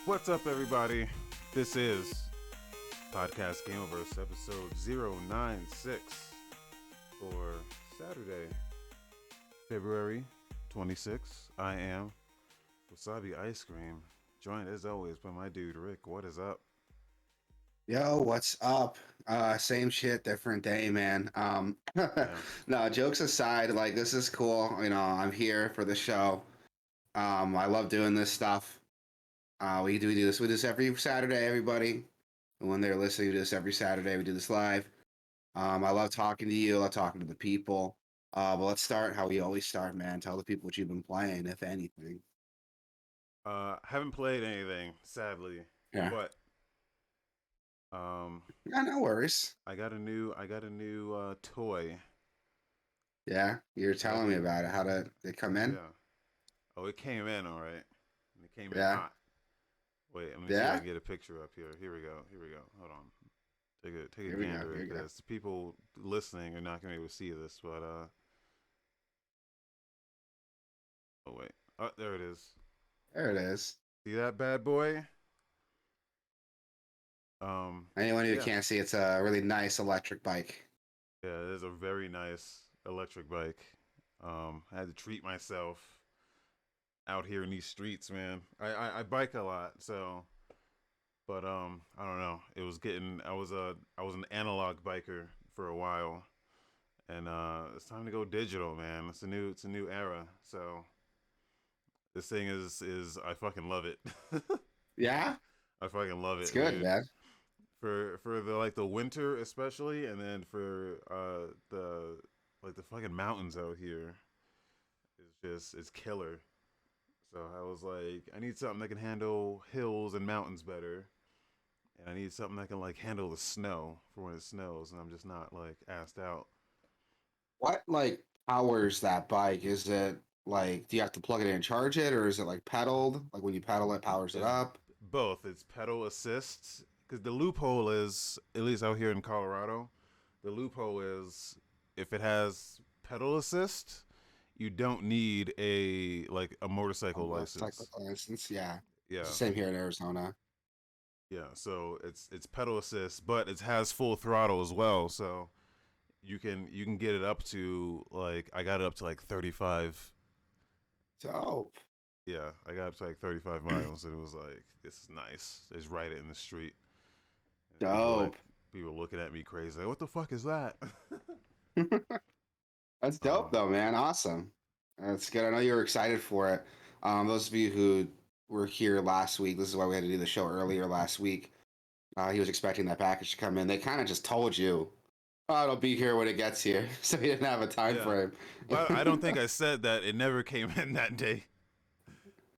What's up, everybody? This is Podcast Gameoverse episode 096 for Saturday, February 26th. I am Wasabi Ice Cream, joined as always by my dude Rick. What is up? Yo, what's up? Same shit, different day, man. Yeah. No, jokes aside, like this is cool. I'm here for the show. I love doing this stuff. We do this every Saturday, everybody. And when they're listening, we do this every Saturday. We do this live. I love talking to you. I love talking to the people. But let's start how we always start, man. Tell the people what you've been playing, if anything. Haven't played anything, sadly, Yeah. but um, Yeah, no worries. I got a new toy. Yeah, you're I got telling me the about it. How did it come in? Yeah. Oh, it came in all right. It came in Yeah. hot. Wait, let me see if I Yeah. can get a picture up here. Here we go. Here we go. Hold on. Take a Here we go. gander Here at we go. this. The people listening are not gonna be able to see this, but oh wait. Oh, there it is. There it is. See that bad boy? Anyone who Yeah. can't see, it's a really nice electric bike. Yeah, it is a very nice electric bike. I had to treat myself out here in these streets, man. I bike a lot, so but I don't know. It was getting I was an analog biker for a while, and it's time to go digital, man. It's a new era. So this thing is I fucking love it. Yeah, I fucking love it's it, good, dude. man. For the like the winter especially, and then for the like the fucking mountains out here, it's killer. So I was like, I need something that can handle hills and mountains better, and I need something that can like handle the snow for when it snows, and I'm just not like assed out. What like powers that bike? Is it like do you have to plug it in and charge it, or is it like pedaled? Like when you pedal it, powers it It's up? both. It's pedal assist because the loophole is, at least out here in Colorado, the loophole is if it has pedal assist, you don't need a A motorcycle motorcycle license. license? Yeah, it's the Yeah, same here in Arizona. yeah. So it's pedal assist, but it has full throttle as well. So you can get it up to like I got it up to like 35. Dope. Yeah, I got up to like 35 miles, and it was like this is nice. Just ride it in the street. And Dope. people looking at me crazy. Like, what the fuck is that? That's dope um, though, man. Awesome. That's good. I know you were excited for it. Those of you who were here last week, this is why we had to do the show earlier last week. He was expecting that package to come in. They kind of just told you, oh, it'll be here when it gets here. So he didn't have a time yeah, frame. but I don't think I said that. It never came in that day.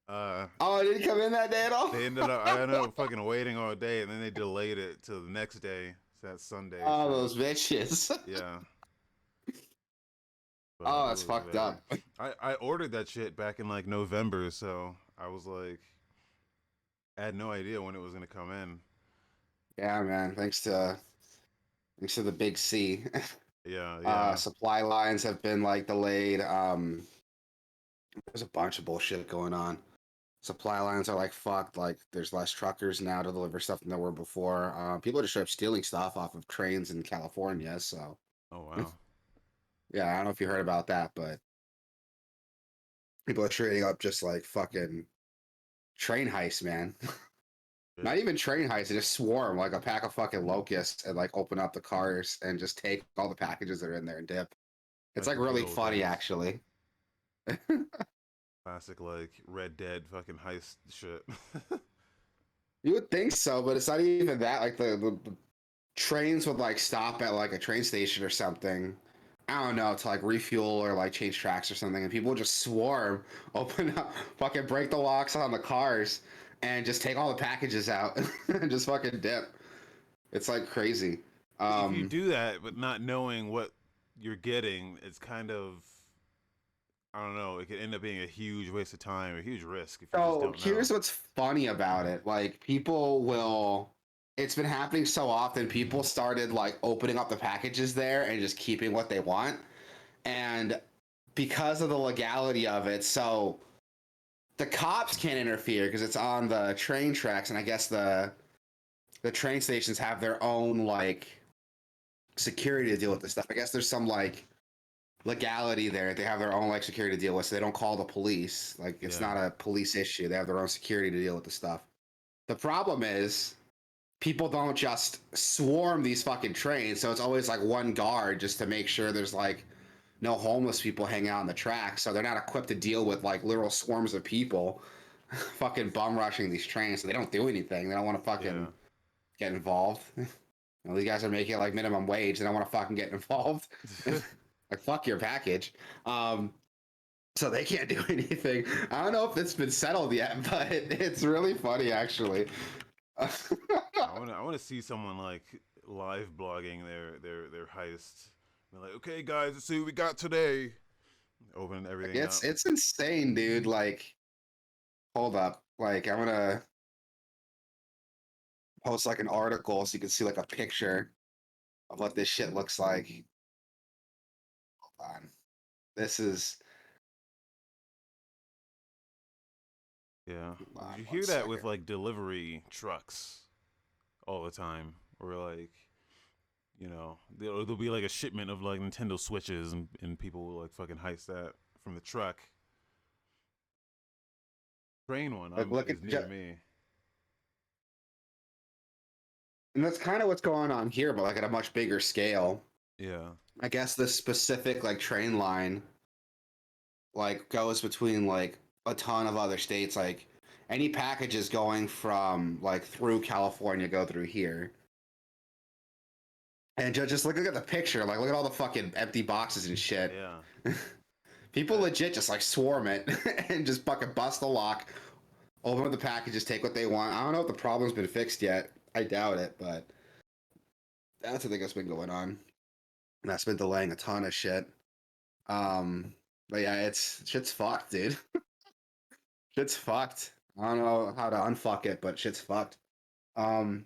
Uh, Oh, it didn't come in that day at all? I ended up fucking waiting all day, and then they delayed it till the next day. So that's Sunday. Oh, So those bitches. yeah, but Oh, it that's was fucked very. up. I ordered that shit back in like November, so I was like, I had no idea when it was gonna come in. Yeah, man. Thanks to the big C. Yeah, yeah. Supply lines have been like delayed. There's a bunch of bullshit going on. Supply lines are like fucked. Like there's less truckers now to deliver stuff than there were before. People are just straight up stealing stuff off of trains in California. So Oh wow. yeah, I don't know if you heard about that, but people are trading up just like fucking train heists, man. Not Shit. even train heists, they just swarm like a pack of fucking locusts and like open up the cars and just take all the packages that are in there and dip. It's Like like the good really old funny days. actually. Classic like Red Dead fucking heist shit. You would think so, but it's not even that. Like the trains would like stop at like a train station or something. I don't know, to like refuel or like change tracks or something, and people would just swarm, open up, fucking break the locks on the cars, and just take all the packages out and just fucking dip. It's like crazy. If you Um, do that but not knowing what you're getting, it's kind of, I don't know, it could end up being a huge waste of time, a huge risk if you just so don't know. here's what's funny about it. Like people will it's been happening so often, people started like opening up the packages there and just keeping what they want. And because of the legality of it, so the cops can't interfere because it's on the train tracks, and I guess the train stations have their own like security to deal with this stuff. I guess there's some like legality there. They have their own like security to deal with, so they don't call the police. Like it's Yeah, not a police issue. They have their own security to deal with the stuff. The problem is people don't just swarm these fucking trains, so it's always like one guard just to make sure there's like no homeless people hanging out on the track. So they're not equipped to deal with like literal swarms of people fucking bum rushing these trains. So they don't do anything. They don't want to yeah. fucking get involved. You know, these guys are making like minimum wage. They don't want to fucking get involved. Like fuck your package. Um, so they can't do anything. I don't know if it's been settled yet, but it's really funny actually. I wanna see someone like live blogging their heist. They're like, okay, guys, let's see what we got today. Open Like everything up. it's insane, dude. Like, hold up. Like I'm gonna post like an article so you can see like a picture of what this shit looks like. Hold on. This is Yeah. hold on You one hear that with second. like delivery trucks all the time, or like, you know, there'll be like a shipment of like Nintendo Switches, and people will like fucking heist that from the truck. Train one Like look at is near me. and that's kind of what's going on here, but like at a much bigger scale. Yeah. I guess this specific like train line like goes between like a ton of other states. Like any packages going from like through California go through here. And just look at the picture. Like look at all the fucking empty boxes and shit. Yeah. People That, legit just like swarm it and just fucking bust the lock, open up the packages, take what they want. I don't know if the problem's been fixed yet. I doubt it, but that's the thing that's been going on. And that's been delaying a ton of shit. But yeah, it's shit's fucked, dude. Shit's fucked. I don't know how to unfuck it, but shit's fucked. Um,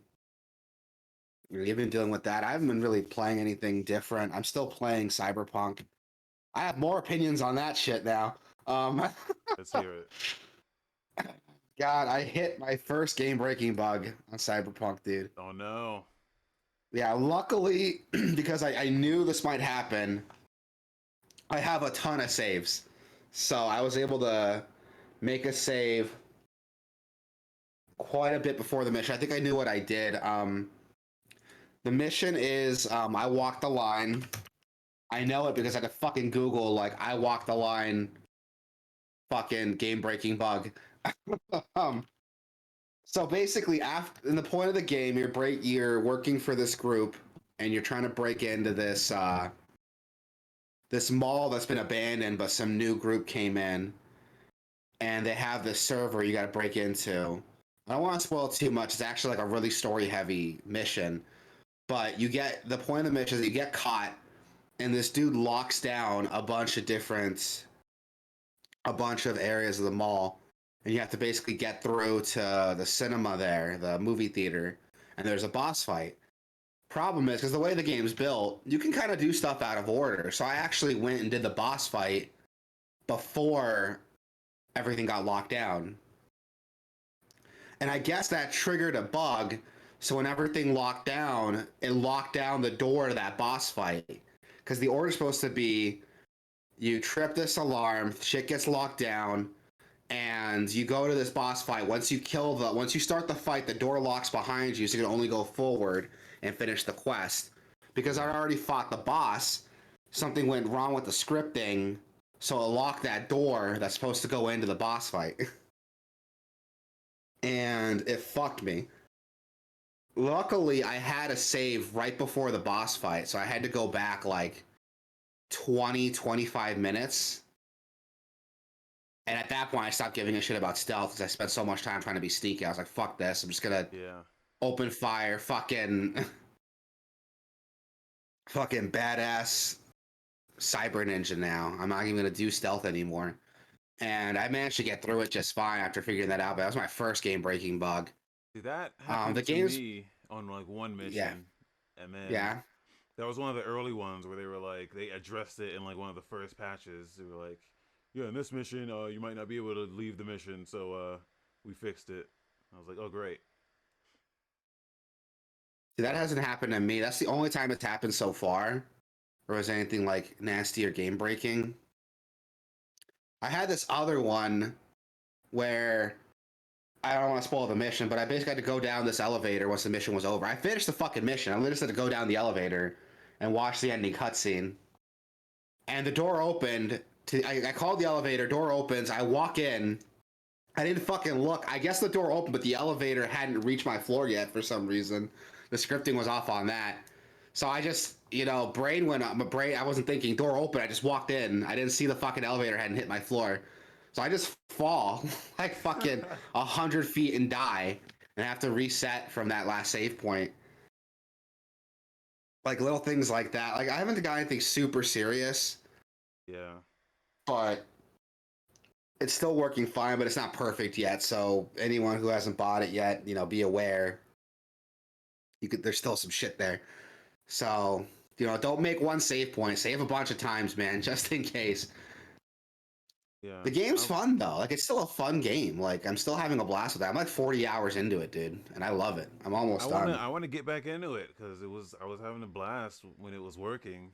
you've been dealing with that. I haven't been really playing anything different. I'm still playing Cyberpunk. I have more opinions on that shit now. Um, let's hear it. God, I hit my first game-breaking bug on Cyberpunk, dude. Oh no. Yeah, luckily, because I knew this might happen, I have a ton of saves. So I was able to make a save quite a bit before the mission. I think I knew what I did. The mission is I walked the line. I know it because I could fucking Google like I walked the line fucking game breaking bug. um, so basically, after in the point of the game, you're working for this group and you're trying to break into this mall that's been abandoned, but some new group came in and they have this server you got to break into. I don't want to spoil too much. It's actually like a really story heavy mission, but you get the point of the mission is you get caught and this dude locks down a bunch of areas of the mall, and you have to basically get through to the cinema there, the movie theater, and there's a boss fight. Problem is, because the way the game's built, you can kind of do stuff out of order. So I actually went and did the boss fight before everything got locked down. And I guess that triggered a bug. So when everything locked down, it locked down the door to that boss fight. Because the order's supposed to be you trip this alarm, shit gets locked down, and you go to this boss fight. Once you start the fight, the door locks behind you, so you can only go forward and finish the quest. Because I Yeah. already fought the boss, something went wrong with the scripting, so it locked that door that's supposed to go into the boss fight. And it fucked me. Luckily, I had a save right before the boss fight, so I had to go back like 20-25 minutes. And at that point, I stopped giving a shit about stealth because I spent so much time trying to be sneaky. I was like, fuck this. I'm just going to Yeah. open fire, fucking badass cyber ninja now. I'm not even going to do stealth anymore. And I managed to get through it just fine after figuring that out. But that was my first game breaking bug. See, that The happened to game's, me on like one yeah, mission, and then yeah. that was one of the early ones where they were like they addressed it in like one of the first patches. They were like, yeah, in this mission, you might not be able to leave the mission, so we fixed it. I was like, oh great. See, that hasn't happened to me. That's the only time it's happened so far. Or was anything like nasty or game breaking. I had this other one where I don't want to spoil the mission, but I basically had to go down this elevator once the mission was over. I finished the fucking mission. I literally just had to go down the elevator and watch the ending cutscene. And the door opened. I called the elevator. Door opens. I walk in. I didn't fucking look. I guess the door opened, but the elevator hadn't reached my floor yet for some reason. The scripting was off on that. So I just, brain went up. My brain, I wasn't thinking. Door open. I just walked in. I didn't see the fucking elevator hadn't hit my floor. So I just fall like fucking 100 feet and die, and have to reset from that last save point. Like little things like that. Like I haven't got anything super serious, Yeah, but it's still working fine. But it's not perfect yet. So anyone who hasn't bought it yet, be aware. There's still some shit there. So don't make one save point. Save a bunch of times, man, just in case. yeah. The game's fun though. Like it's still a fun game. Like I'm still having a blast with that. I'm like 40 hours into it, dude, and I love it. I'm almost done. I wanna get back into it because I was having a blast when it was working,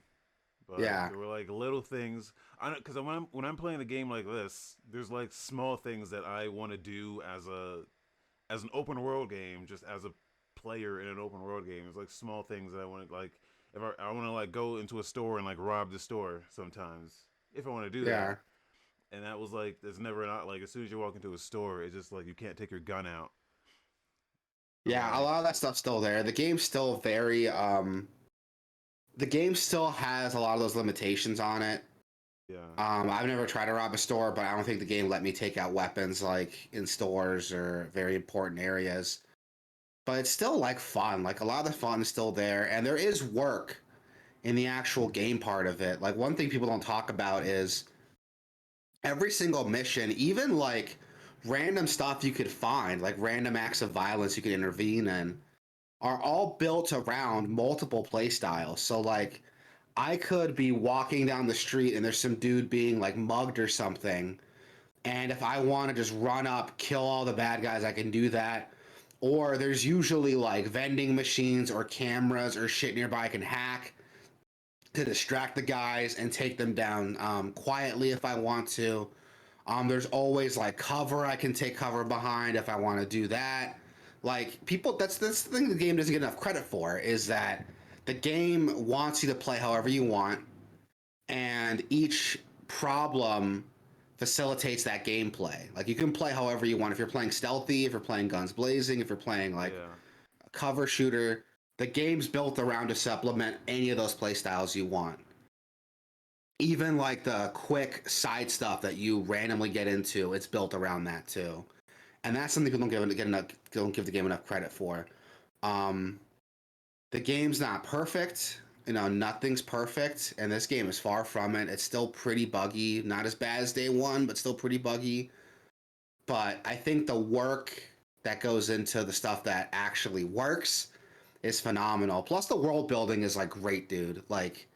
but Yeah. there were like little things. I don't because when I'm playing a game like this, there's like small things that I want to do as an open world game, just as a player in an open world game. It's like small things that I want to like. If I want to like go into a store and like rob the store sometimes, if I want to do that. Yeah. And that was like, there's never not like as soon as you walk into a store, it's just like you can't take your gun out. I'm Yeah, a like, lot of that stuff's still there. The game still has a lot of those limitations on it. yeah, I've never tried to rob a store, but I don't think the game let me take out weapons like in stores or very important areas. But it's still like fun. Like a lot of the fun is still there, and there is work in the actual game part of it. Like one thing people don't talk about is every single mission, even like random stuff you could find, like random acts of violence you could intervene in, are all built around multiple play styles. So like I could be walking down the street and there's some dude being like mugged or something. And if I want to just run up, kill all the bad guys, I can do that. Or there's usually like vending machines or cameras or shit nearby I can hack to distract the guys and take them down quietly if I want to. There's always like cover I can take cover behind if I want to do that. Like people, that's the thing the game doesn't get enough credit for is that the game wants you to play however you want, and each problem facilitates that gameplay. Like you can play however you want. If you're playing stealthy, if you're playing guns blazing, if you're playing like yeah, a cover shooter, the game's built around to supplement any of those play styles you want. Even like the quick side stuff that you randomly get into, it's built around that too. And that's something people don't give the game enough credit for. Um, the game's not perfect. Nothing's perfect, and this game is far from it. It's still pretty buggy. Not as bad as day one, but still pretty buggy. But I think the work that goes into the stuff that actually works is phenomenal. Plus, the world building is like great, dude. Like,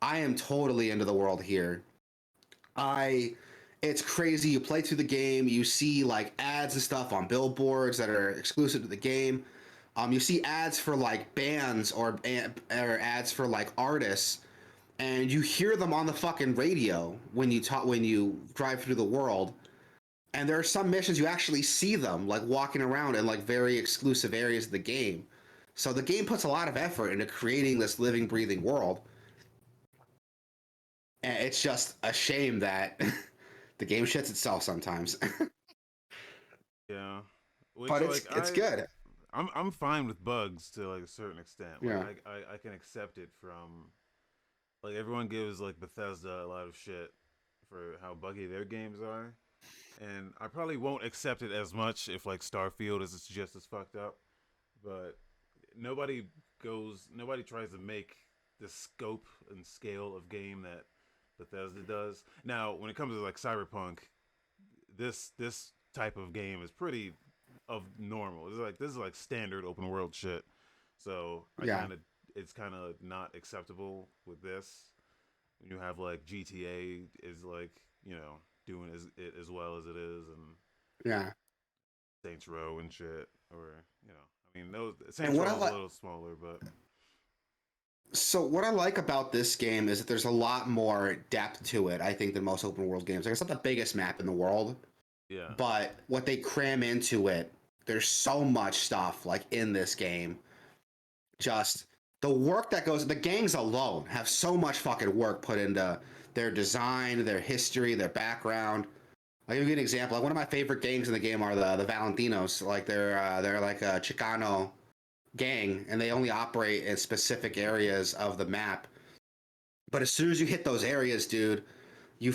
I am totally into the world here. I It's crazy. You play through the game, you see like ads and stuff on billboards that are exclusive to the game. You see ads for like bands or ads for like artists, and you hear them on the fucking radio when you drive through the world. And there are some missions you actually see them like walking around in like very exclusive areas of the game. So the game puts a lot of effort into creating this living, breathing world. And it's just a shame that the game shits itself sometimes. yeah. Which But like it's good. I'm fine with bugs to like a certain extent. Like Yeah. I can accept it from like everyone gives like Bethesda a lot of shit for how buggy their games are. And I probably won't accept it as much if like Starfield is just as fucked up. But nobody nobody tries to make the scope and scale of game that Bethesda does. Now, when it comes to like Cyberpunk, this type of game is pretty of normal. This is like standard open world shit. So Yeah. it's kind of not acceptable with this. When you have like GTA is like doing it as well as it is, and Yeah. Saints Row and shit, or I mean, those And Saints what I Row is a like, little smaller, but so what I like about this game is that there's a lot more depth to it, I think, than most open world games. Like, it's not the biggest map in the world, yeah, but what they cram into it, there's so much stuff like in this game. Just the work that goes, the gangs alone have so much fucking work put into their design, their history, their background. I'll give you an example. Like, one of my favorite gangs in the game are the Valentinos. Like, they're like a Chicano gang, and they only operate in specific areas of the map. But as soon as you hit those areas, dude, you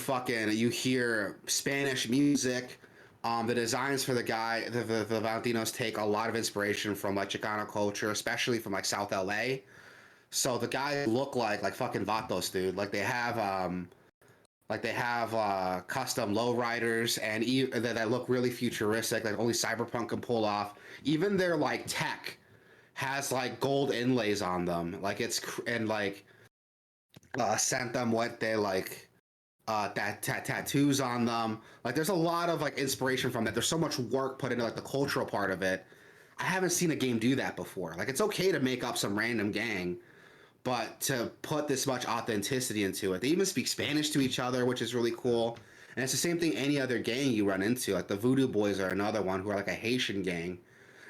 hear Spanish music. The designs for the Valentinos take a lot of inspiration from like Chicano culture, especially from like South LA. So the guys look like fucking vatos, dude. Like they have custom lowriders and that look really futuristic, like only Cyberpunk can pull off. Even their like tech has like gold inlays on them, like and like sent them what they like tattoos on them. Like there's a lot of like inspiration from that. There's so much work put into like the cultural part of it. I haven't seen a game do that before. Like it's okay to make up some random gang, but to put this much authenticity into it. They even speak Spanish to each other, which is really cool. And it's the same thing any other gang you run into. Like the Voodoo Boys are another one who are like a Haitian gang.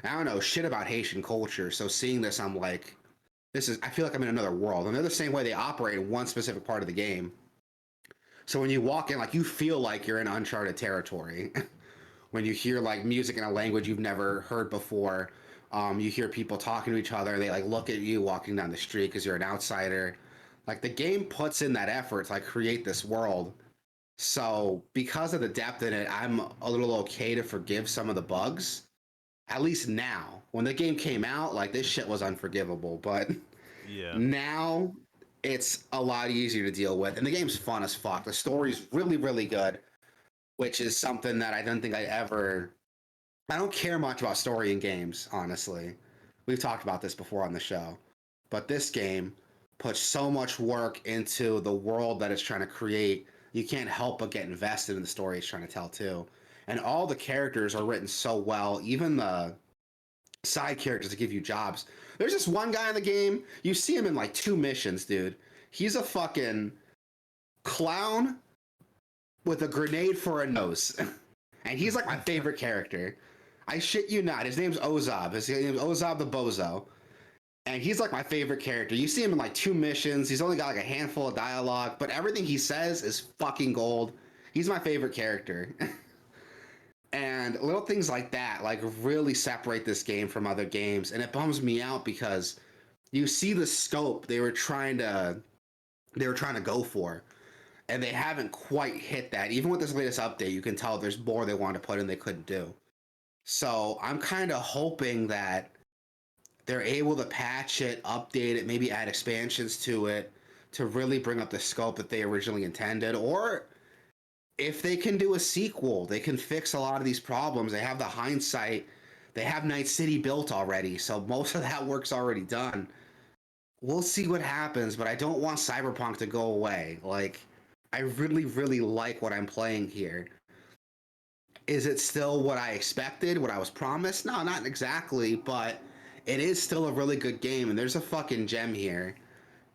I don't know shit about Haitian culture, so seeing this, I'm like, I feel like I'm in another world. And they're the same way they operate in one specific part of the game. So when you walk in, like you feel like you're in uncharted territory. When you hear like music in a language you've never heard before, you hear people talking to each other. They like look at you walking down the street because you're an outsider. Like the game puts in that effort to like create this world. So because of the depth in it, I'm a little okay to forgive some of the bugs. At least now. When the game came out, like this shit was unforgivable. But yeah. now it's a lot easier to deal with. And the game's fun as fuck. The story's really, really good, which is something that I don't think I don't care much about story in games, honestly. We've talked about this before on the show. But this game puts so much work into the world that it's trying to create. You can't help but get invested in the story it's trying to tell too. And all the characters are written so well, even the side characters that give you jobs. There's this one guy in the game, you see him in like 2 missions, dude. He's a fucking clown with a grenade for a nose. And he's like my favorite character. I shit you not. His name's Ozab. His name's Ozab the Bozo. And he's like my favorite character. You see him in like 2 missions. He's only got like a handful of dialogue, but everything he says is fucking gold. He's my favorite character. And little things like that like really separate this game from other games. And it bums me out because you see the scope they were trying to go for, and they haven't quite hit that. Even with this latest update, you can tell there's more they wanted to put in they couldn't do. So I'm kind of hoping that they're able to patch it, update it, maybe add expansions to it to really bring up the scope that they originally intended. Or if they can do a sequel, they can fix a lot of these problems. They have the hindsight. They have Night City built already, so most of that work's already done. We'll see what happens, but I don't want Cyberpunk to go away. Like, I really, really like what I'm playing here. Is it still what I expected, what I was promised? No, not exactly, but it is still a really good game, and there's a fucking gem here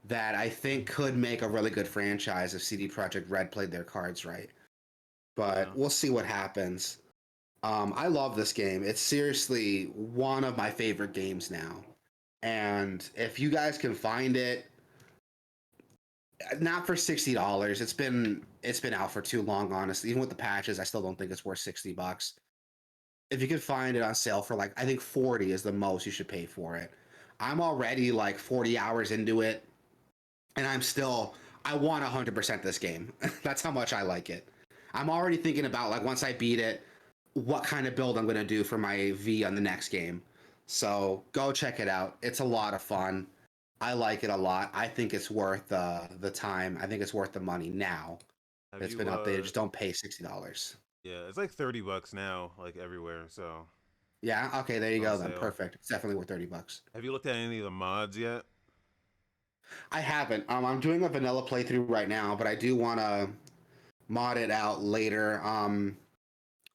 that I think could make a really good franchise if CD Projekt Red played their cards right. Yeah. But we'll see what happens. I love this game. It's seriously one of my favorite games now. And if you guys can find it, not for $60. It's been out for too long, honestly. Even with the patches, I still don't think it's worth $60. If you could find it on sale for like I think 40 is the most you should pay for it. I'm already like 40 hours into it, and I want 100% this game. That's how much I like it. I'm already thinking about like once I beat it, what kind of build I'm going to do for my V on the next game. So go check it out. It's a lot of fun. I like it a lot. I think it's worth the time. I think it's worth the money now. Have It's you been updated. Just don't pay $60. yeah, it's like $30 now, like everywhere, so Yeah. Okay. There you it's on go. Then sale. perfect. It's definitely worth $30. Have you looked at any of the mods yet? I haven't. I'm doing a vanilla playthrough right now, but I do want to mod it out later.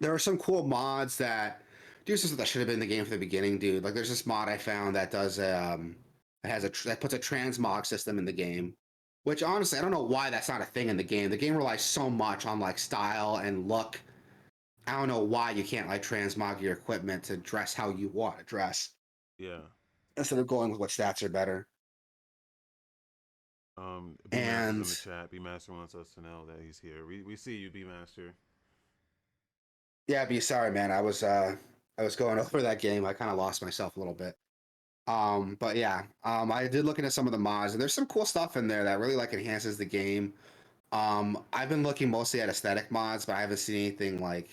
There are some cool mods that do some stuff that should have been in the game from the beginning, dude. Like there's this mod I found that does that puts a transmog system in the game, which honestly I don't know why that's not a thing in the game. The game relies so much on like style and look. I don't know why you can't like transmog your equipment to dress how you want to dress Yeah. instead of going with what stats are better. B Master's in And the chat. B Master wants us to know that he's here. We see you, B Master. yeah, be sorry, man. I was going over that game. I kind of lost myself a little bit. But yeah, I did look into some of the mods, and there's some cool stuff in there that really like enhances the game. I've been looking mostly at aesthetic mods, but I haven't seen anything like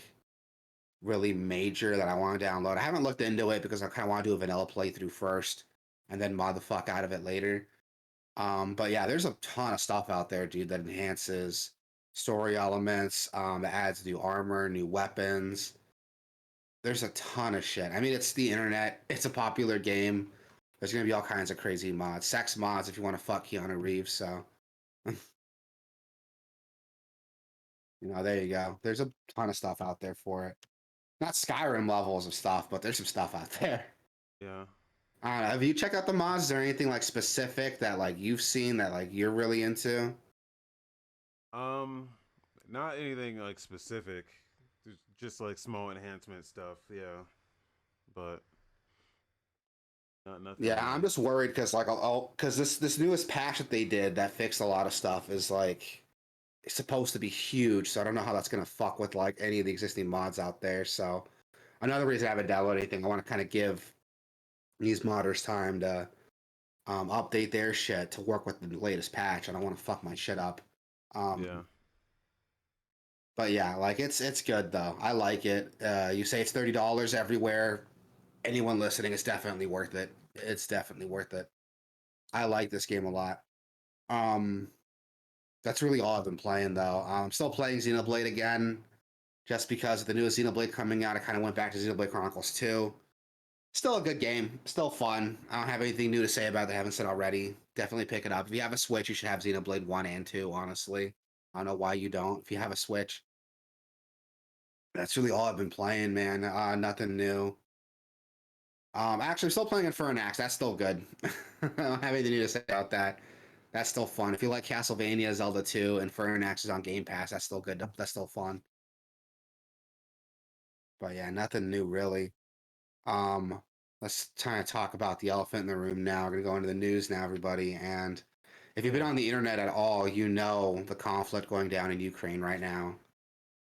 really major that I want to download. I haven't looked into it because I kind of want to do a vanilla playthrough first, and then mod the fuck out of it later. But yeah, there's a ton of stuff out there, dude, that enhances story elements. It adds new armor, new weapons. There's a ton of shit. I mean, it's the internet. It's a popular game. There's gonna be all kinds of crazy mods, sex mods if you want to fuck Keanu Reeves. So, there you go. There's a ton of stuff out there for it. Not Skyrim levels of stuff, but there's some stuff out there. Yeah. I don't know. Have you checked out the mods? Is there anything like specific that like you've seen that like you're really into? Um, Not anything like specific. Just like small enhancement stuff. Yeah, but not nothing Yeah, I'm like. just worried because like because this newest patch that they did that fixed a lot of stuff is like it's supposed to be huge, so I don't know how that's gonna fuck with like any of the existing mods out there. So another reason I haven't downloaded anything, I want to kind of give these modders time to update their shit to work with the latest patch. I don't want to fuck my shit up. Yeah. Um, but yeah, like it's good though. I like it. You say it's $30 everywhere. Anyone listening, it's definitely worth it. It's definitely worth it. I like this game a lot. Um, that's really all I've been playing though. I'm still playing Xenoblade again, just because of the newest Xenoblade coming out. I kind of went back to Xenoblade Chronicles 2. Still a good game, still fun. I don't have anything new to say about it that I haven't said already. Definitely pick it up. If you have a Switch, you should have Xenoblade 1 and 2, honestly. I don't know why you don't. If you have a Switch, that's really all I've been playing, man. Nothing new. Actually, I'm still playing Infernax. That's still good. I don't have anything new to say about that. That's still fun. If you like Castlevania, Zelda 2, and Infernax is on Game Pass, that's still good. That's still fun. But yeah, nothing new really. Um, let's kind of talk about the elephant in the room now. We're gonna go into the news now, everybody. And if you've been Yeah. on the internet at all, you know the conflict going down in Ukraine right now.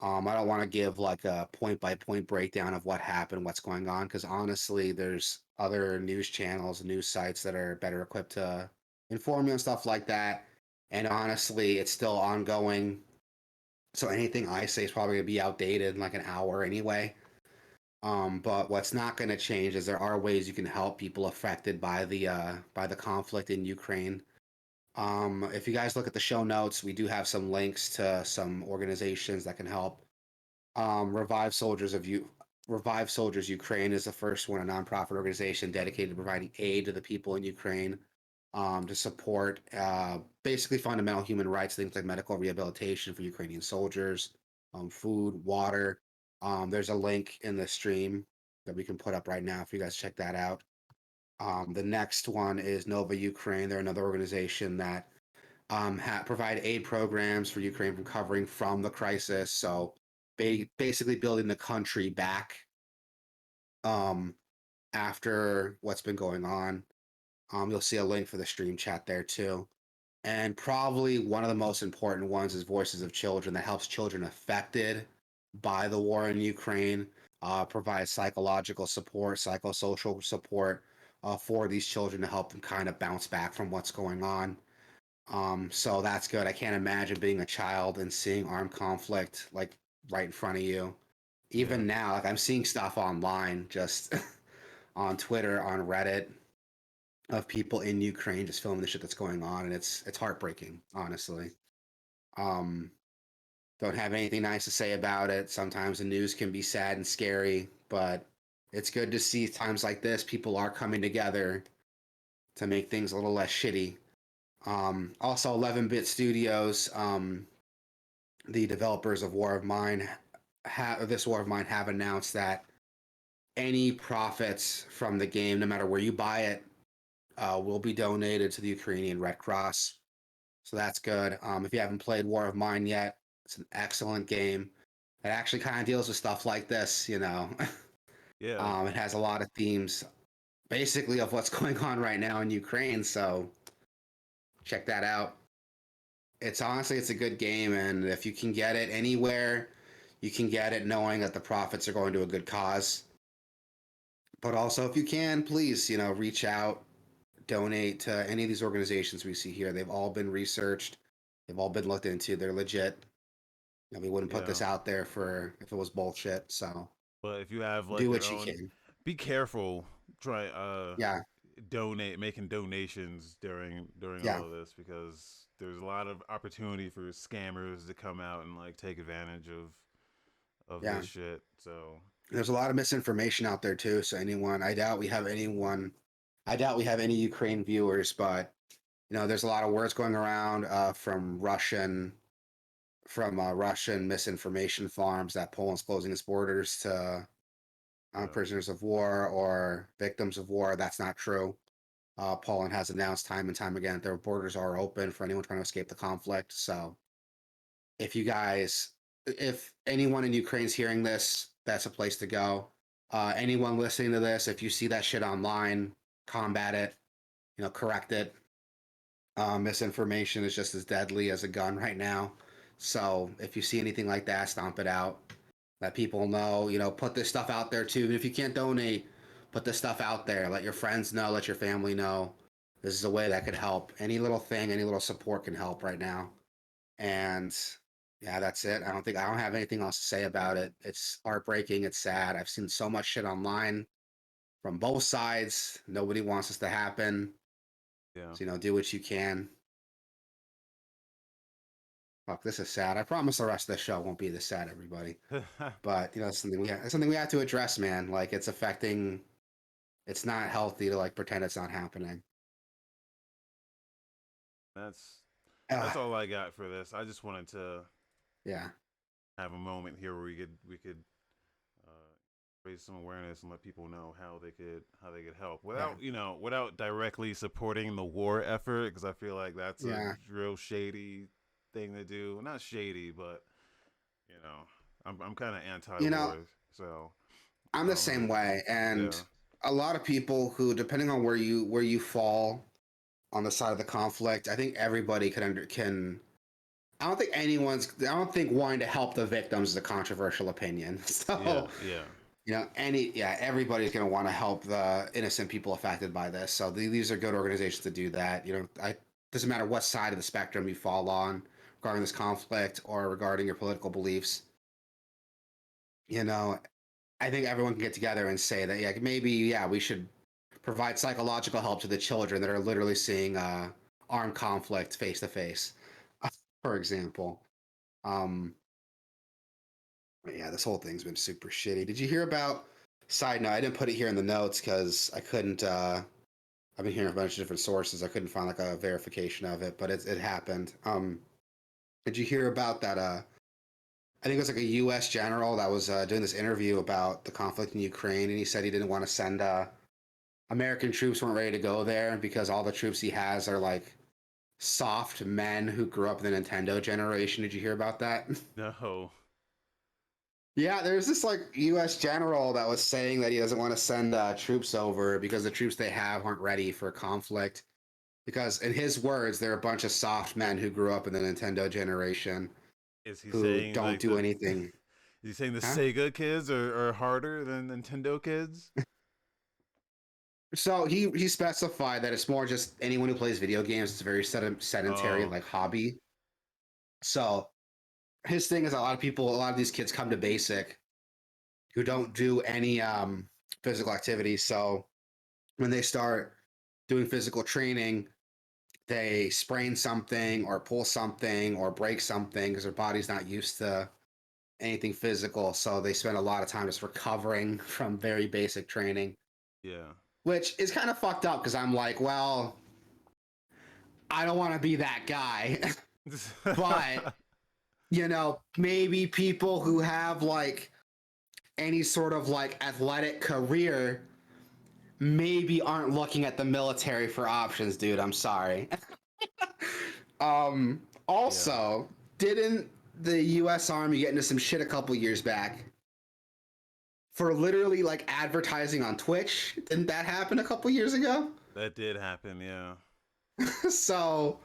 I don't want to give like a point by point breakdown of what happened, what's going on, because honestly, there's other news channels, news sites that are better equipped to inform you and stuff like that. And honestly, it's still ongoing. So anything I say is probably gonna be outdated in like an hour anyway. But what's not going to change is there are ways you can help people affected by the conflict in Ukraine. If you guys look at the show notes, we do have some links to some organizations that can help. Revive Soldiers Ukraine is the first one, a nonprofit organization dedicated to providing aid to the people in Ukraine, to support basically fundamental human rights, things like medical rehabilitation for Ukrainian soldiers, food, water. There's a link in the stream that we can put up right now if you guys check that out. The next one is Nova Ukraine. They're another organization that provide aid programs for Ukraine from recovering from the crisis. So basically building the country back um, after what's been going on. You'll see a link for the stream chat there too. And probably one of the most important ones is Voices of Children that helps children affected by the war in Ukraine, provides psychological support, psychosocial support for these children to help them kind of bounce back from what's going on. So that's good. I can't imagine being a child and seeing armed conflict like right in front of you. Yeah. Even now, like I'm seeing stuff online, just on Twitter, on Reddit, of people in Ukraine just filming the shit that's going on, and it's heartbreaking, honestly. Um, don't have anything nice to say about it. Sometimes the news can be sad and scary, but it's good to see times like this. People are coming together to make things a little less shitty. Also, 11-Bit Studios the developers of War of Mine this War of Mine have announced that any profits from the game, no matter where you buy it, will be donated to the Ukrainian Red Cross. So that's good. If you haven't played War of Mine yet, it's an excellent game. It actually kind of deals with stuff like this, you know. Yeah, It has a lot of themes, basically, of what's going on right now in Ukraine. So check that out. It's honestly, it's a good game, and if you can get it anywhere, you can get it knowing that the profits are going to a good cause. But also, if you can, please, reach out, donate to any of these organizations we see here. They've all been researched, they've all been looked into. They're legit. We wouldn't put yeah. this out there for if it was bullshit. So But if you have like do your what you own, can. be careful. Try Yeah, making donations during yeah, all of this because there's a lot of opportunity for scammers to come out and like take advantage of yeah. this shit. So There's a lot of misinformation out there too. So I doubt we have any Ukraine viewers, but there's a lot of words going around from Russian misinformation farms that Poland's closing its borders to yeah, prisoners of war or victims of war. That's not true. Poland has announced time and time again that their borders are open for anyone trying to escape the conflict. So if you guys, if anyone in Ukraine's hearing this, that's a place to go. Anyone listening to this, if you see that shit online, combat it, correct it. Misinformation is just as deadly as a gun right now. So if you see anything like that, stomp it out. Let people know, put this stuff out there too. If you can't donate, put this stuff out there. Let your friends know, let your family know. This is a way that could help. Any little thing, any little support can help right now. And yeah, that's it. I don't have anything else to say about it. It's heartbreaking. It's sad. I've seen so much shit online from both sides. Nobody wants this to happen. yeah. So, do what you can. Fuck, this is sad. I promise the rest of the show won't be this sad, everybody. But it's something we have to address, man. Like it's affecting. It's not healthy to like pretend it's not happening. that's Uh, that's all I got for this. I just wanted to yeah, have a moment here where we could raise some awareness and let people know how they could help yeah, without directly supporting the war effort because I feel like that's a yeah. real shady thing to do. Not shady, but you know, I'm kind of You know, anti-war, so I'm I the don't same really. way, Yeah, and a lot of people who, depending on where you fall on the side of the conflict, I think everybody can. I don't think anyone's. I don't think wanting to help the victims is a controversial opinion. yeah, So yeah, everybody's going to want to help the innocent people affected by this. So these are good organizations to do that. I doesn't matter what side of the spectrum you fall on regarding this conflict or regarding your political beliefs. You know, I think everyone can get together and say that, yeah, maybe, yeah, we should provide psychological help to the children that are literally seeing armed conflict face to face, for example. Um, but yeah, this whole thing's been super shitty. Did you hear about? Side note, I didn't put it here in the notes because I couldn't. I've been hearing a bunch of different sources. I couldn't find like a verification of it, but it happened. Did you hear about that? I think it was like a U.S. general that was doing this interview about the conflict in Ukraine, and he said he didn't want to send American troops weren't ready to go there because all the troops he has are like soft men who grew up in the Nintendo generation. Did you hear about that? no, Yeah, there's this like U.S. general that was saying that he doesn't want to send troops over because the troops they have aren't ready for conflict. Because in his words, they're a bunch of soft men who grew up in the Nintendo generation is he who saying don't like do the? anything. Is he saying the Huh? Sega kids are harder than Nintendo kids? So he specified that it's more just anyone who plays video games. It's a very sedentary Oh, like hobby. So his thing is a lot of these kids come to basic who don't do any physical activity. So when they start doing physical training, they sprain something or pull something or break something because their body's not used to anything physical. So they spend a lot of time just recovering from very basic training, yeah. which is kind of fucked up because I'm like, well, I don't want to be that guy. But maybe people who have like any sort of like athletic career maybe aren't looking at the military for options, dude. I'm sorry. Yeah. Also, didn't the US Army get into some shit a couple years back for literally like advertising on Twitch? Didn't that happen a couple years ago? That did happen, yeah. So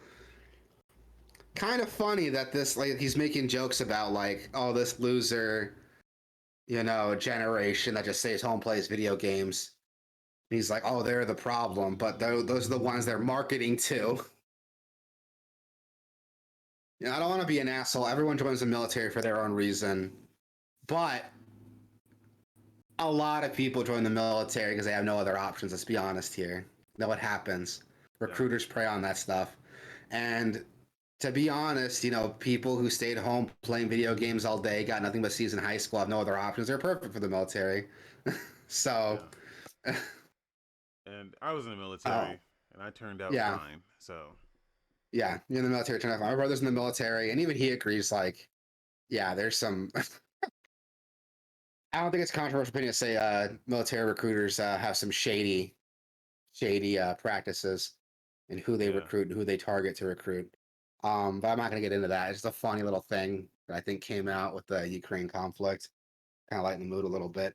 kind of funny that this like he's making jokes about like, oh, this loser, generation that just stays home, plays video games. He's like, oh, they're the problem, but those are the ones they're marketing to. I don't want to be an asshole. Everyone joins the military for their own reason, but a lot of people join the military because they have no other options. Let's be honest here. Know what happens? Yeah. Recruiters prey on that stuff, and to be honest, people who stayed home playing video games all day, got nothing but C's in high school, have no other options. They're perfect for the military. So, Yeah. And I was in the oh military and I turned out yeah, fine. So, yeah, you're in the military. My brother's in the military, and even he agrees. Like, yeah, there's some. I don't think it's a controversial opinion to say military recruiters have some shady practices in who they yeah. recruit and who they target to recruit. But I'm not going to get into that. It's just a funny little thing that I think came out with the Ukraine conflict, kind of lighten the mood a little bit.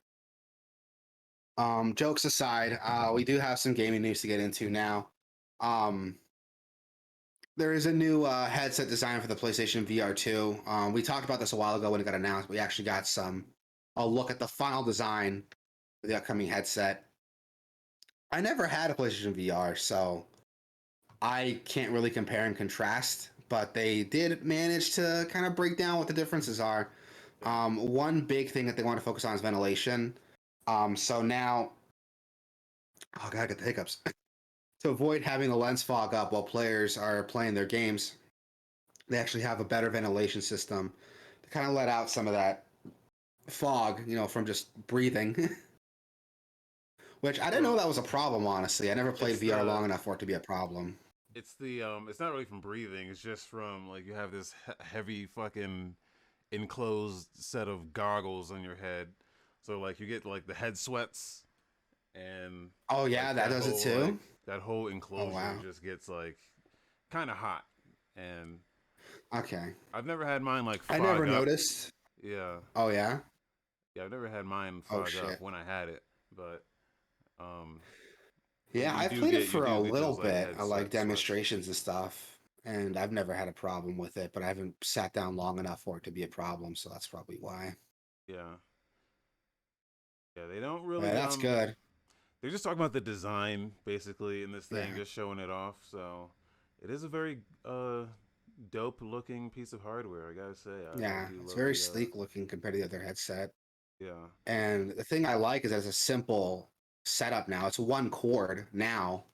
Jokes aside, we do have some gaming news to get into now. Um, there is a new headset design for the PlayStation VR2. We talked about this a while ago when it got announced. We actually got a look at the final design for the upcoming headset. I never had a PlayStation VR, so I can't really compare and contrast, but they did manage to kind of break down what the differences are. Yeah. One big thing that they want to focus on is ventilation. So now, oh god, I get the hiccups. To avoid having the lens fog up while players are playing their games, they actually have a better ventilation system to kind of let out some of that fog, from just breathing. Which I didn't know Well, that was a problem, honestly. I never played it's VR the long enough for it to be a problem. it's not really from breathing. It's just from like you have this heavy fucking enclosed set of goggles on your head. So like you get like the head sweats and Oh like yeah, that does it too. that whole Oh enclosure wow. just gets like kind of hot. And Okay. I've never had mine like I never fog up. noticed. Yeah. Oh yeah. Yeah, I've never had mine Oh fog up shit. when I had it, but um Yeah, I you played it for a do get little those like bit, head like sweats. demonstrations and stuff, and I've never had a problem with it. But I haven't sat down long enough for it to be a problem, so that's probably why. Yeah. Yeah, they don't But really that's good. they're just talking about the design basically in this thing, Yeah. just showing it off. So it is a very dope looking piece of hardware, I gotta say. I Yeah, do it's love very the sleek looking compared to the other headset. yeah. And the thing I like is that it's a simple setup now. It's one cord now.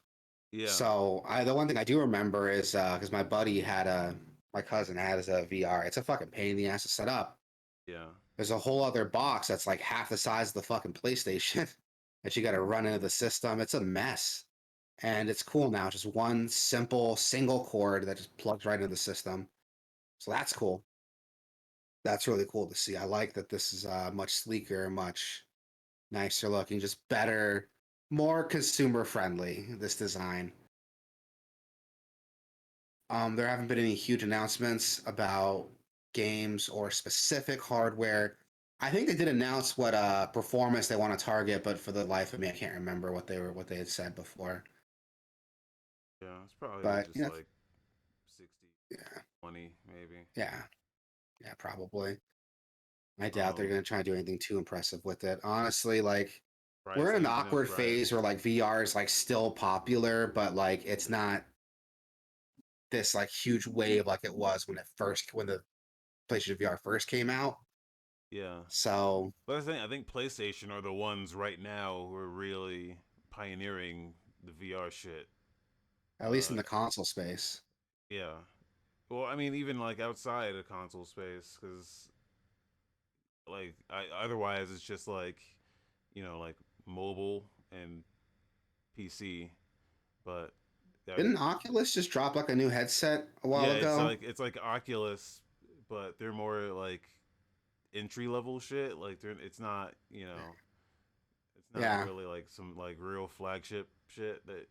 Yeah. So the one thing I do remember is because my cousin has a VR. It's a fucking pain in the ass to set up. Yeah. There's a whole other box that's like half the size of the fucking PlayStation that you got to run into the system. It's a mess. And it's cool now. Just one simple single cord that just plugs right into the system. So that's cool. That's really cool to see. I like that this is much sleeker, much nicer looking, just better, more consumer friendly, this design. There haven't been any huge announcements about games or specific hardware. I think they did announce what performance they want to target, but for the life of me, I can't remember what they had said before. Yeah. It's probably But just like 60 yeah, 20 maybe. yeah, yeah, probably. I doubt they're Um gonna try to do anything too impressive with it. Honestly, like we're in an pricing, you know, awkward phase where like VR is like still popular, but like it's not this like huge wave like it was when the PlayStation VR first came out. yeah. So But I think PlayStation are the ones right now who are really pioneering the VR shit. at least in Uh the console space. yeah. Well, I mean even like outside of console space cuz like otherwise it's just like like mobile and PC, but I, Didn't Oculus just drop like a new headset a while yeah, ago? it's like Oculus but they're more like entry level shit. Like it's not, it's not Yeah. really like some like real flagship shit that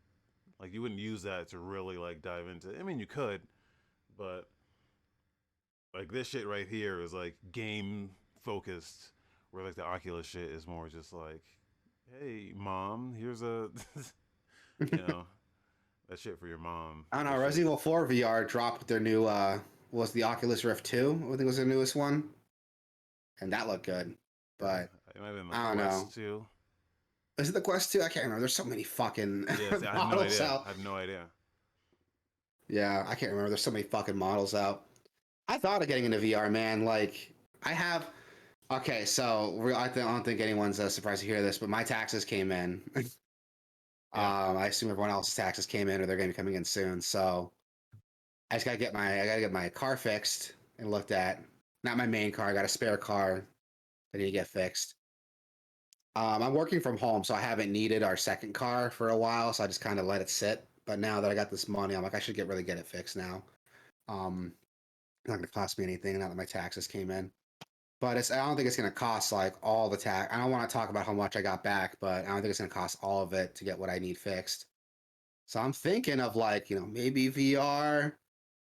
like you wouldn't use that to really like dive into. I mean, you could, but like this shit right here is like game focused, where like the Oculus shit is more just like, hey mom, here's a, you know, that shit for your mom. I don't know. That shit. Resident Evil 4 VR dropped their new was the Oculus Rift 2. I think was their newest one, and that looked good. But It might have been the I don't know. Quest too. Is it the Quest 2? I can't remember. There's so many fucking Yeah, see, I have no models idea. out. I have no idea. Yeah, I can't remember. There's so many fucking models out. I thought of getting into VR, man. Like I have. Okay, so I don't think anyone's surprised to hear this, but my taxes came in. Yeah, I assume everyone else's taxes came in, or they're going to be coming in soon. So I gotta get my car fixed and looked at. Not my main car. I got a spare car that need to get fixed. I'm working from home, so I haven't needed our second car for a while. So I just kind of let it sit. But now that I got this money, I'm like, I should get it fixed now. It's not going to cost me anything now that my taxes came in. But I don't think it's going to cost like all the tax. I don't want to talk about how much I got back, but I don't think it's going to cost all of it to get what I need fixed. So I'm thinking of like, maybe VR,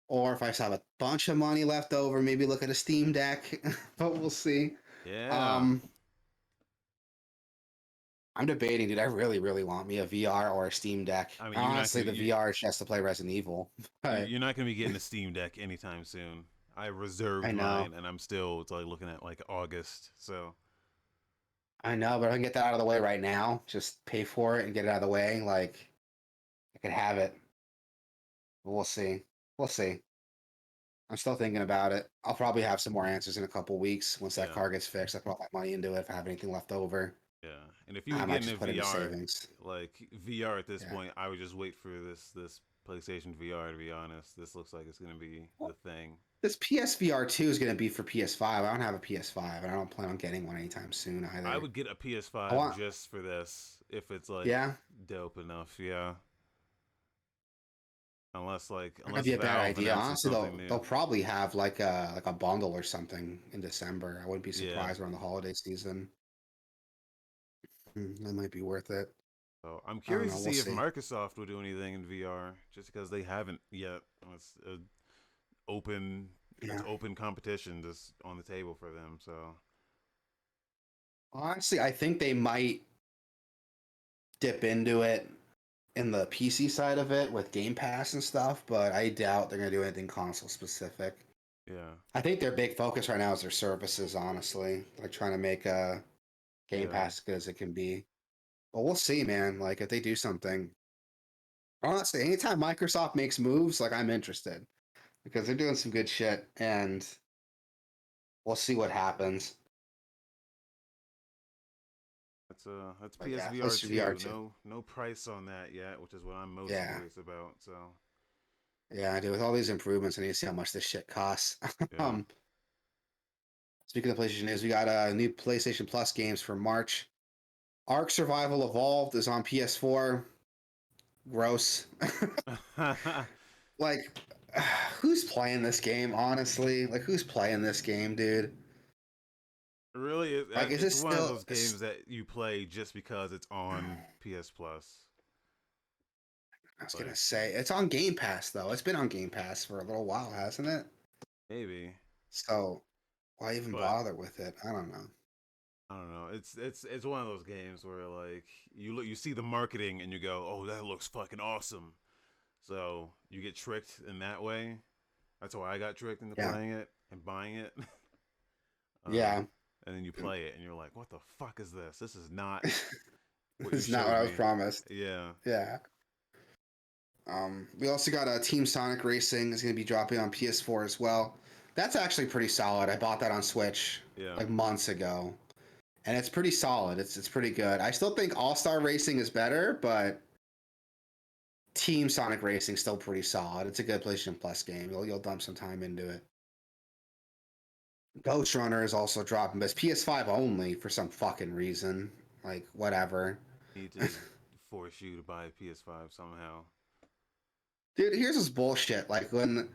or if I just have a bunch of money left over, maybe look at a Steam Deck. But we'll see. yeah. Um, I'm debating, dude. I really, really want me a VR or a Steam Deck. I mean, Honestly, the VR is just to play Resident Evil. But you're not gonna be getting a Steam Deck anytime soon. I reserved I know, mine, and I'm still it's like looking at like August. So I know, but if I can get that out of the way right now, just pay for it and get it out of the way. Like I could have it. But we'll see. We'll see. I'm still thinking about it. I'll probably have some more answers in a couple weeks once that yeah, car gets fixed. I put all my money into it. If I have anything left over, yeah. And if you were I might getting just a put it into VR, savings. like VR at this Yeah. point, I would just wait for this PlayStation VR. To be honest, this looks like it's gonna be the Well, thing. this PSVR2 is going to be for PS5. I don't have a PS5, and I don't plan on getting one anytime soon I either. would get a I PS5 want, just for this if it's like yeah, dope enough. Yeah, that could unless be a bad Valve idea. announces Honestly, something they'll new. probably have like a bundle or something in December. I wouldn't be Yeah. surprised around the holiday season. That might be worth it. So I'm I don't curious know. to We'll see if see. Microsoft will do anything in VR, just because they haven't yet. It's open, it's Yeah. open competition just on the table for them. So Honestly, I think they might dip into it in the PC side of it with Game Pass and stuff, but I doubt they're going to do anything console specific. yeah, I think their big focus right now is their services, honestly. Like trying to make Game yeah, Pass as good as it can be. But we'll see, man. Like if they do something. Honestly, anytime Microsoft makes moves, like I'm interested because they're doing some good shit, and we'll see what happens. that's But yeah, PSVR PlayStation VR two. 2. No price on that yet, which is what I'm most Yeah, curious about. So yeah, I do. With all these improvements, I need to see how much this shit costs. yeah, um, Speaking of PlayStation news, we got new PlayStation Plus games for March. Ark Survival Evolved is on PS4. Gross. Like, who's playing this game, honestly? Like, who's playing this game, dude? really, Like, is it's this one of still. those games that you play just because it's on PS Plus. I was gonna Like say, it's on Game Pass, though. It's been on Game Pass for a little while, hasn't it? maybe, So, why even but bother with it? I don't know. I don't know. It's one of those games where like you see the marketing and you go, "Oh, that looks fucking awesome." So, you get tricked in that way. That's why I got tricked into Yeah. playing it and buying it. um Yeah. and then you play it and you're like, "What the fuck is this? This is not what you It's not what showed I was me." promised. Yeah. Yeah. We also got a Team Sonic Racing is going to be dropping on PS4 as well. That's actually pretty solid. I bought that on Switch Yeah. like months ago, and it's pretty solid. It's pretty good. I still think All Star Racing is better, but Team Sonic Racing still pretty solid. It's a good PlayStation Plus game. You'll dump some time into it. Ghost Runner is also dropping, but it's PS5 only for some fucking reason. Like whatever. Need to force you to buy a PS5 somehow. Dude, here's this bullshit. Like when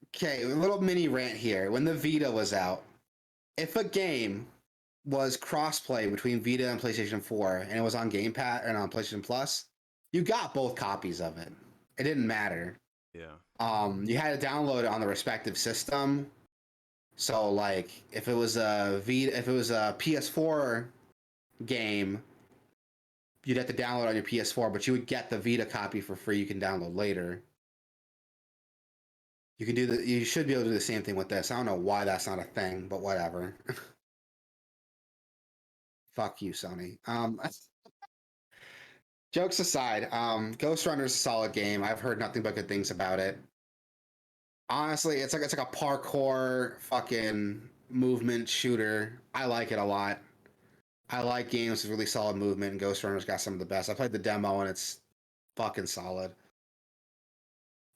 Okay, a little mini rant here. When the Vita was out, if a game was crossplay between Vita and PlayStation 4 and it was on Game Pass and on PlayStation Plus, you got both copies of it. It didn't matter. Yeah. You had to download it on the respective system. So like if it was a Vita, if it was a PS4 game, you'd have to download it on your PS4, but you would get the Vita copy for free. You can download later. You can do the. You should be able to do the same thing with this. I don't know why that's not a thing, but whatever. Fuck you, Sony. Jokes aside, Ghost Runner is a solid game. I've heard nothing but good things about it. Honestly, it's like a parkour fucking movement shooter. I like it a lot. I like games with really solid movement, and Ghost Runner's got some of the best. I played the demo and it's fucking solid.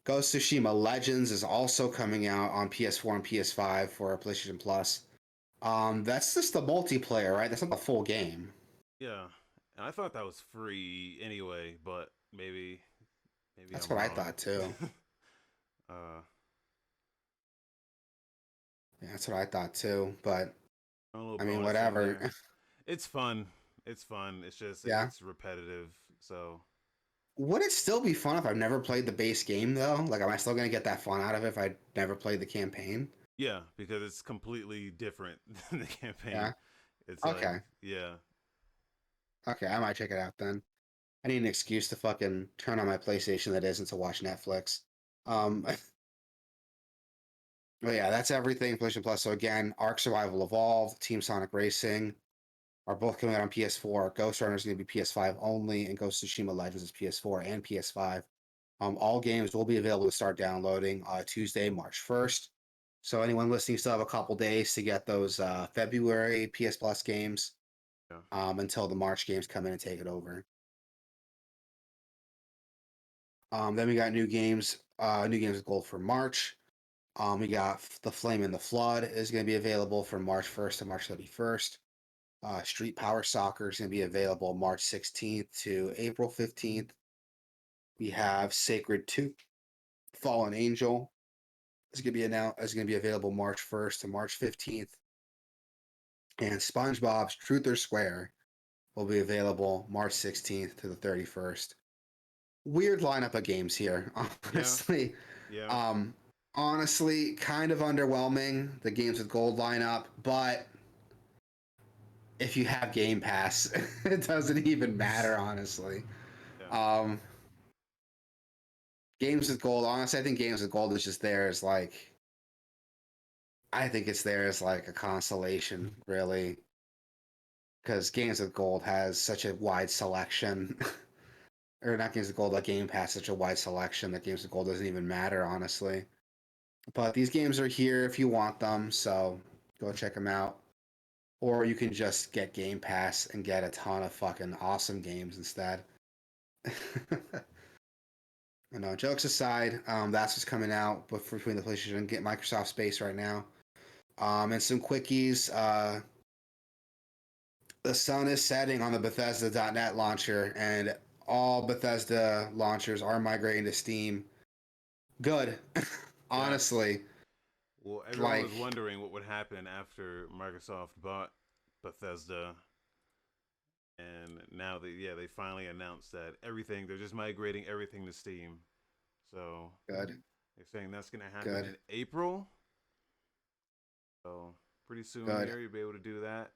Ghost of Tsushima Legends is also coming out on PS4 and PS5 for PlayStation Plus. That's just the multiplayer, right? That's not the full game. Yeah. And I thought that was free anyway, but maybe That's I'm what I wrong. thought too. uh, Yeah, that's what I thought too. But a little I mean, bonus in whatever. there. It's fun. It's fun. It's just Yeah. it's repetitive. So Would it still be fun if I've never played the base game though? Like, am I still gonna get that fun out of it if I never played the campaign? yeah, because it's completely different than the campaign. Yeah. It's like Okay. yeah, Okay, I might check it out then. I need an excuse to fucking turn on my PlayStation that isn't to watch Netflix. But yeah, that's everything PlayStation Plus. So again, Ark Survival Evolved, Team Sonic Racing are both coming out on PS4. Ghost Runner is going to be PS5 only, and Ghost of Tsushima Legends is PS4 and PS5. All games will be available to start downloading Tuesday, March 1st. So anyone listening still have a couple days to get those February PS Plus games yeah, until the March games come in and take it over. Then we got new games with gold for March. We got The Flame and the Flood is going to be available from March 1st to March 31st. Street Power Soccer is going to be available March 16th to April 15th. We have Sacred 2, Fallen Angel is going to be available March 1st to March 15th. And SpongeBob's Truth or Square will be available March 16th to the 31st. Weird lineup of games here, yeah, honestly. yeah. Um, honestly, kind of underwhelming, the games with gold lineup, but if you have Game Pass, it doesn't even matter, honestly. Yeah. Um, games with gold, honestly, I think games with gold is just there as like, I think it's there as like a consolation, really, because games with gold has such a wide selection. Or not games with gold, like Game Pass, such a wide selection that games with gold doesn't even matter, honestly. But these games are here if you want them, so go check them out. Or you can just get Game Pass and get a ton of fucking awesome games instead. No, jokes aside, that's what's coming out between the PlayStation and get Microsoft Space right now. And some quickies. The sun is setting on the Bethesda.net launcher, and all Bethesda launchers are migrating to Steam. Good, Yes. honestly. Well, everyone Like, was wondering what would happen after Microsoft bought Bethesda, and now they finally announced that they're just migrating everything to Steam. So good, they're saying that's gonna happen good, in April. So pretty soon good. here you'll be able to do that.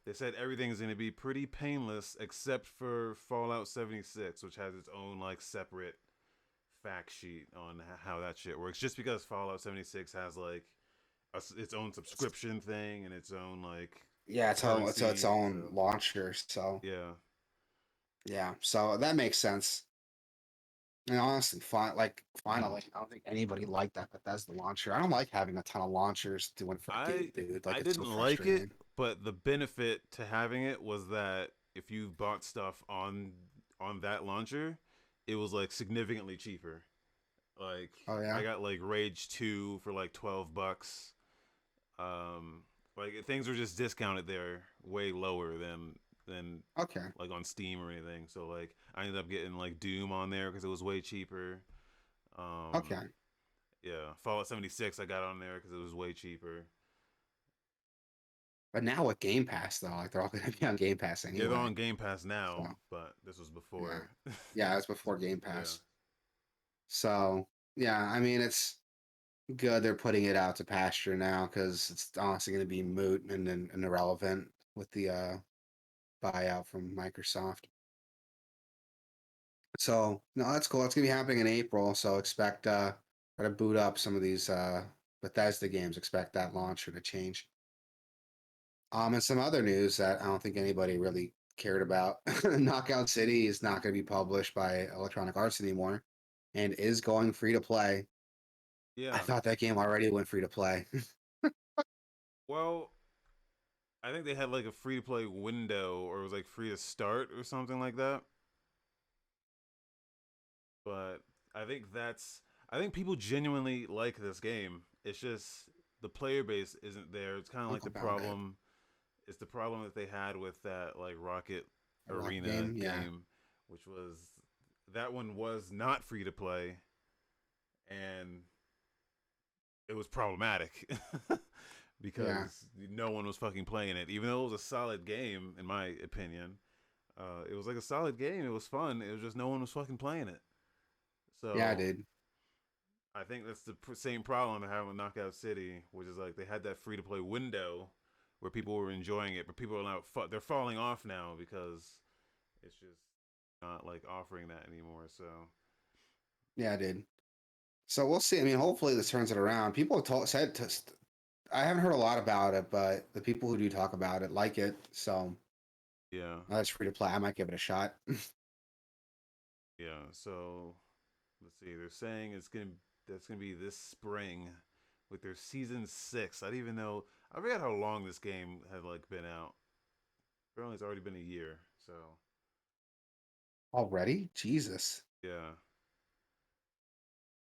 They said everything's gonna be pretty painless except for Fallout 76, which has its own like separate fact sheet on how that shit works. Just because Fallout 76 has like its own subscription thing and its own like Yeah, it's its currency. own So launcher, so yeah, yeah, so that makes sense. And honestly, finally, I don't think anybody liked that Bethesda launcher. I don't like having a ton of launchers doing for a game, I dude. Like I it's so didn't like it, frustrating. but the benefit to having it was that if you bought stuff on that launcher, it was like significantly cheaper. Like Oh I yeah. got like Rage 2 for like $12. Um like things were just discounted there way lower than Okay. like on Steam or anything. So like I ended up getting like Doom on there cuz it was way cheaper. Um Okay. Yeah, Fallout 76 I got on there because it was way cheaper. But now with Game Pass though, like they're all gonna be on Game Pass Yeah, they're anyway. on Game Pass So now, but this was yeah, before. yeah, it's before Game Yeah. Pass. So yeah, I mean it's good they're putting it out to pasture now because it's honestly going to be moot and irrelevant with the buyout from Microsoft. So no, that's cool. It's gonna be happening in April. So expect try to boot up some of these Bethesda games. Expect that launcher to change. And some other news that I don't think anybody really cared about. Knockout City is not going to be published by Electronic Arts anymore, and is going free to play. I Yeah. thought that game already went free to play. Well, I think they had like a free to play window, or it was like free to start or something like that. But I think that's I think people genuinely like this game. It's just the player base isn't there. It's kind of like the About it. problem. It's the problem that they had with that like Rocket A rocket Arena game, yeah. game, which was that one was not free to play, and it was problematic Yeah. because no one was fucking playing it. Even though it was a solid game, in my opinion, it was like a solid game. It was fun. It was just no one was fucking playing it. Yeah, So dude. I think that's the same problem they have with Knockout City, which is like they had that free to play window where people were enjoying it, but people are now they're falling off now because it's just not like offering that anymore. So Yeah, dude. So we'll see. I mean, hopefully this turns it around. People have said I haven't heard a lot about it, but the people who do talk about it like it. So yeah, now it's free to play. I might give it a shot. yeah. So let's see. They're saying that's gonna be this spring with their season 6. I didn't even know. I forget how long this game had like been out. Apparently, it's already been a year. So Already? Jesus. yeah.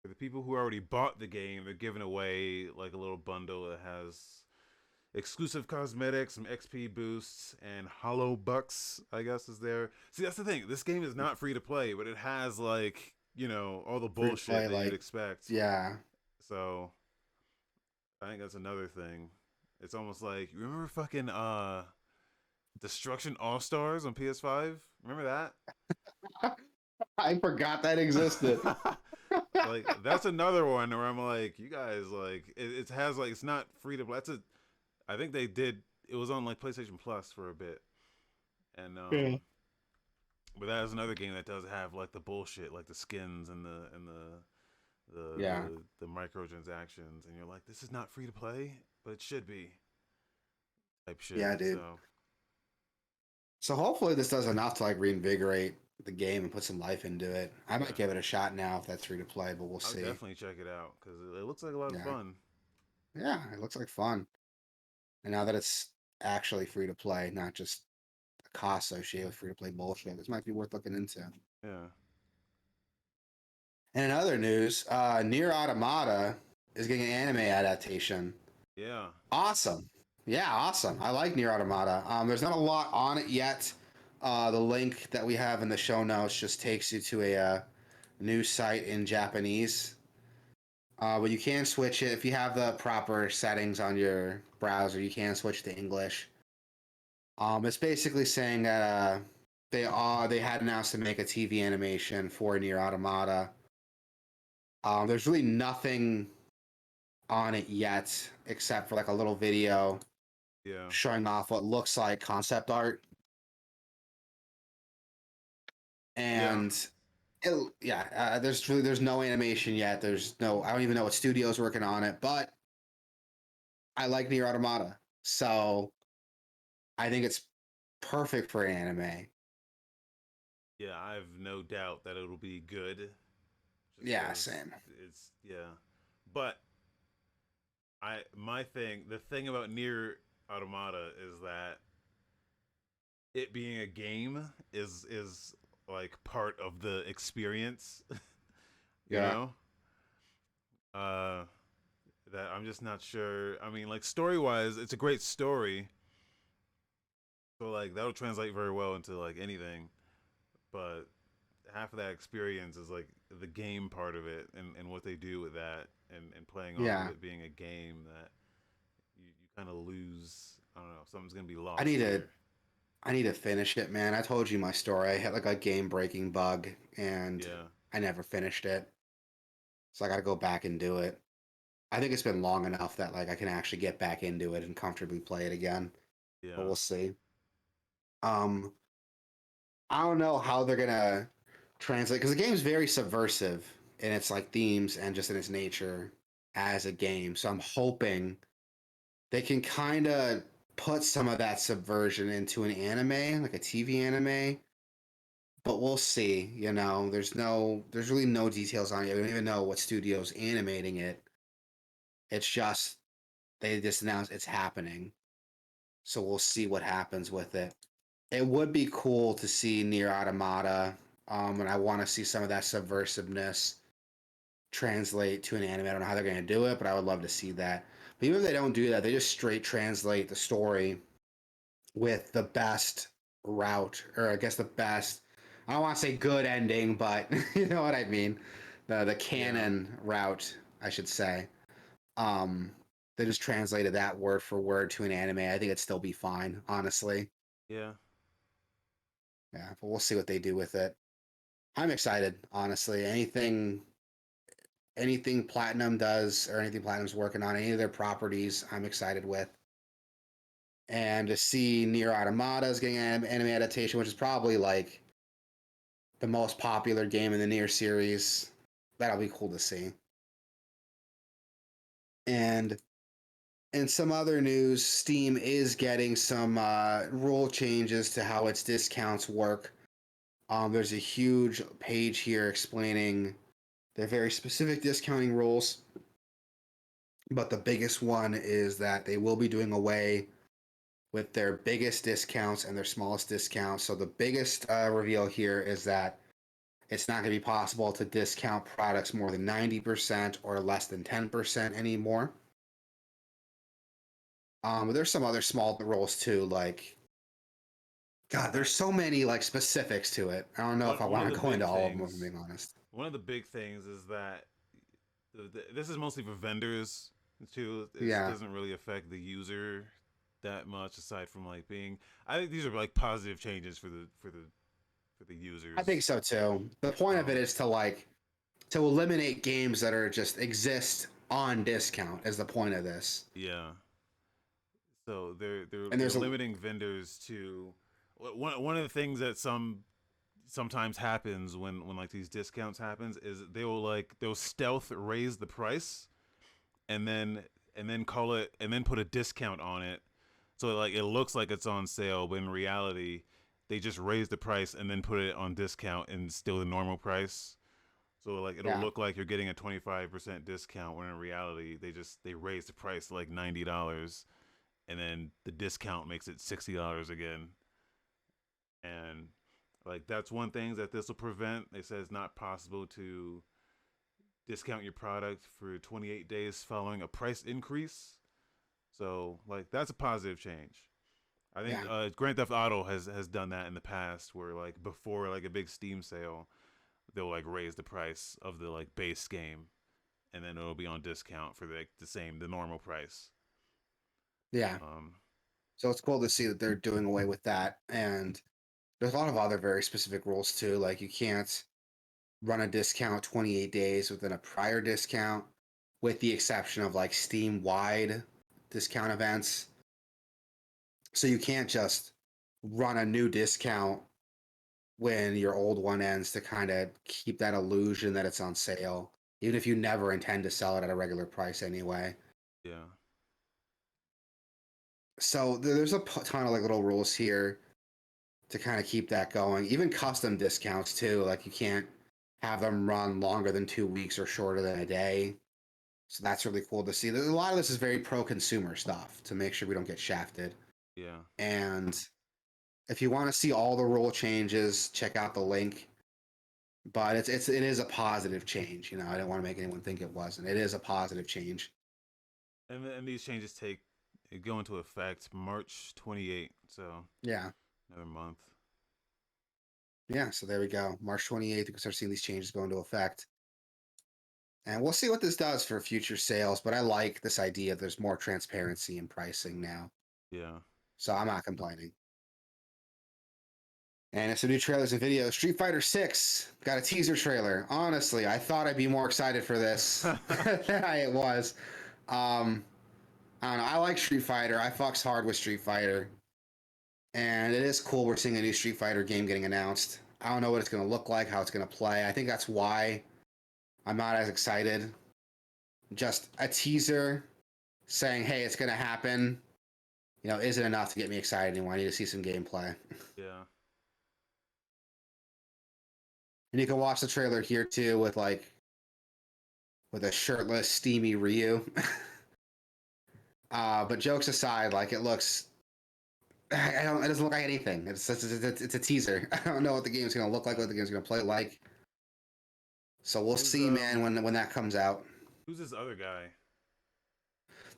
For the people who already bought the game, they're giving away like a little bundle that has exclusive cosmetics, some XP boosts, and hollow bucks. I guess is there. See, that's the thing. This game is not free to play, but it has like all the Free to bullshit play, that you'd like, expect. yeah. So I think that's another thing. It's almost like you remember fucking Destruction All Stars on PS5. Remember that? I forgot that existed. Like that's another one where I'm like, you guys like it has like it's not free to play. That's a I think they did it was on like PlayStation Plus for a bit. And Yeah. but that is another game that does have like the bullshit, like the skins and Yeah. the microtransactions and you're like, this is not free to play, but it should be type shit. Yeah, dude. So So hopefully this does enough to like reinvigorate the game and put some life into it. I might yeah. give it a shot now if that's free to play, but we'll I would see. definitely check it out because it looks like a lot of Yeah. fun. Yeah, it looks like fun. And now that it's actually free to play, not just the cost associated with free to play bullshit, this might be worth looking into. Yeah. And in other news, NieR Automata is getting an anime adaptation. Yeah. Awesome. Yeah, awesome. I like NieR Automata. There's not a lot on it yet. The link that we have in the show notes just takes you to a new site in Japanese. But you can switch it if you have the proper settings on your browser. You can switch to English. It's basically saying that they had announced to make a TV animation for NieR Automata. There's really nothing on it yet except for like a little video Yeah. showing off what looks like concept art. Yeah. And yeah, there's no animation yet. There's no I don't even know what studio's working on it, but I like NieR Automata, so I think it's perfect for an anime. Yeah. I have no doubt that it'll be good. Just Yeah, because same. it's yeah. But the thing about Near Automata is that it being a game is like part of the experience, you Yeah, know? Uh that I'm just not sure. I mean, like story-wise, it's a great story. So like that'll translate very well into like anything, but half of that experience is like the game part of it and what they do with that. and playing off of Yeah. it being a game that you kind of lose. I don't know. Something's gonna be I lost need to here. I need to finish it, man. I told you my story. I had like a game breaking bug and Yeah, I never finished it. So I got to go back and do it. I think it's been long enough that like I can actually get back into it and comfortably play it again. But yeah, we'll see. Um I don't know how they're going to translate because the game's very subversive in its like themes and just in its nature as a game. So I'm hoping they can kind of put some of that subversion into an anime, like a TV anime. But we'll see. There's really no details on it. We don't even know what studio's animating it. It's just they just announced it's happening. So we'll see what happens with it. It would be cool to see NieR Automata, and I want to see some of that subversiveness translate to an anime. I don't know how they're going to do it, but I would love to see that. But even if they don't do that, they just straight translate the story with the best route, or I guess the best. I don't want to say good ending, but you know what I mean. The yeah, canon route, I should say. Um, they just translated that word for word to an anime. I think it'd still be fine, honestly. yeah, Yeah, but we'll see what they do with it. I'm excited, honestly. Anything Platinum does or anything Platinum's working on, any of their properties, I'm excited with. And to see NieR Automata is getting an anime adaptation, which is probably like the most popular game in the NieR series, that'll be cool to see. And in some other news, Steam is getting some rule changes to how its discounts work. There's a huge page here explaining their very specific discounting rules, but the biggest one is that they will be doing away with their biggest discounts and their smallest discounts. So the biggest reveal here is that it's not going to be possible to discount products more than 90% or less than 10% anymore. But there's some other small rules too, like God, I there's so many like specifics to it. I don't know if I one of want the to go big into all of them, if I'm things. being honest. One of the big things is that this is mostly for vendors too. It Yeah, doesn't really affect the user that much, aside from like being. I think these are like positive changes for the I think users. so too. The point of it Um, is to like to eliminate games that are just exist on discount is the point of this. yeah. So And they're there's a limiting vendors to one of the things that sometimes happens when like these discounts happens is they'll stealth raise the price and then call it and then put a discount on it, so like it looks like it's on sale, but in reality they just raise the price and then put it on discount and still the normal price. So like it'll yeah, look like you're getting a 25% discount when in reality they raise the price to like $90, and then the discount makes it $60 again. And like that's one thing that this will prevent. They said it's not possible to discount your product for 28 days following a price increase. So like that's a positive change. I think yeah. Grand Theft Auto has done that in the past, where like before like a big Steam sale, they'll like raise the price of the like base game, and then it'll be on discount for like the normal price. Yeah. Um, So it's cool to see that they're doing away with that. And there's a lot of other very specific rules too. Like you can't run a discount 28 days within a prior discount, with the exception of like Steam wide discount events. So you can't just run a new discount when your old one ends to kind of keep that illusion that it's on sale, even if you never intend to sell it at a regular price anyway. yeah, So there's a ton of like little rules here to kind of keep that going. Even custom discounts too. Like you can't have them run longer than 2 weeks or shorter than a day. So that's really cool to see. A lot of this is very pro-consumer stuff to make sure we don't get shafted. yeah. And if you want to see all the rule changes, check out the link. But it is a positive change. I didn't want to make anyone think it wasn't. It is a positive change. And these changes go into effect March 28th, so Yeah. another month. Yeah. So there we go. March 28th, you can start seeing these changes go into effect. And we'll see what this does for future sales, but I like this idea. There's more transparency in pricing now. Yeah. So I'm not complaining. And it's some new trailers and videos. Street Fighter 6 got a teaser trailer. Honestly, I thought I'd be more excited for this than I was. Um, I don't know. I like Street Fighter. I fucks hard with Street Fighter. And it is cool we're seeing a new Street Fighter game getting announced. I don't know what it's going to look like, how it's going to play. I think that's why I'm not as excited. Just a teaser saying, hey, it's going to happen, isn't enough to get me excited anymore. I need to see some gameplay. Yeah. And you can watch the trailer here too with a shirtless, steamy Ryu. But jokes aside, it looks. It doesn't look like anything. It's a teaser. I don't know what the game's gonna look like, what the game's gonna play like. So we'll see, man, when that comes out. Who's this other guy?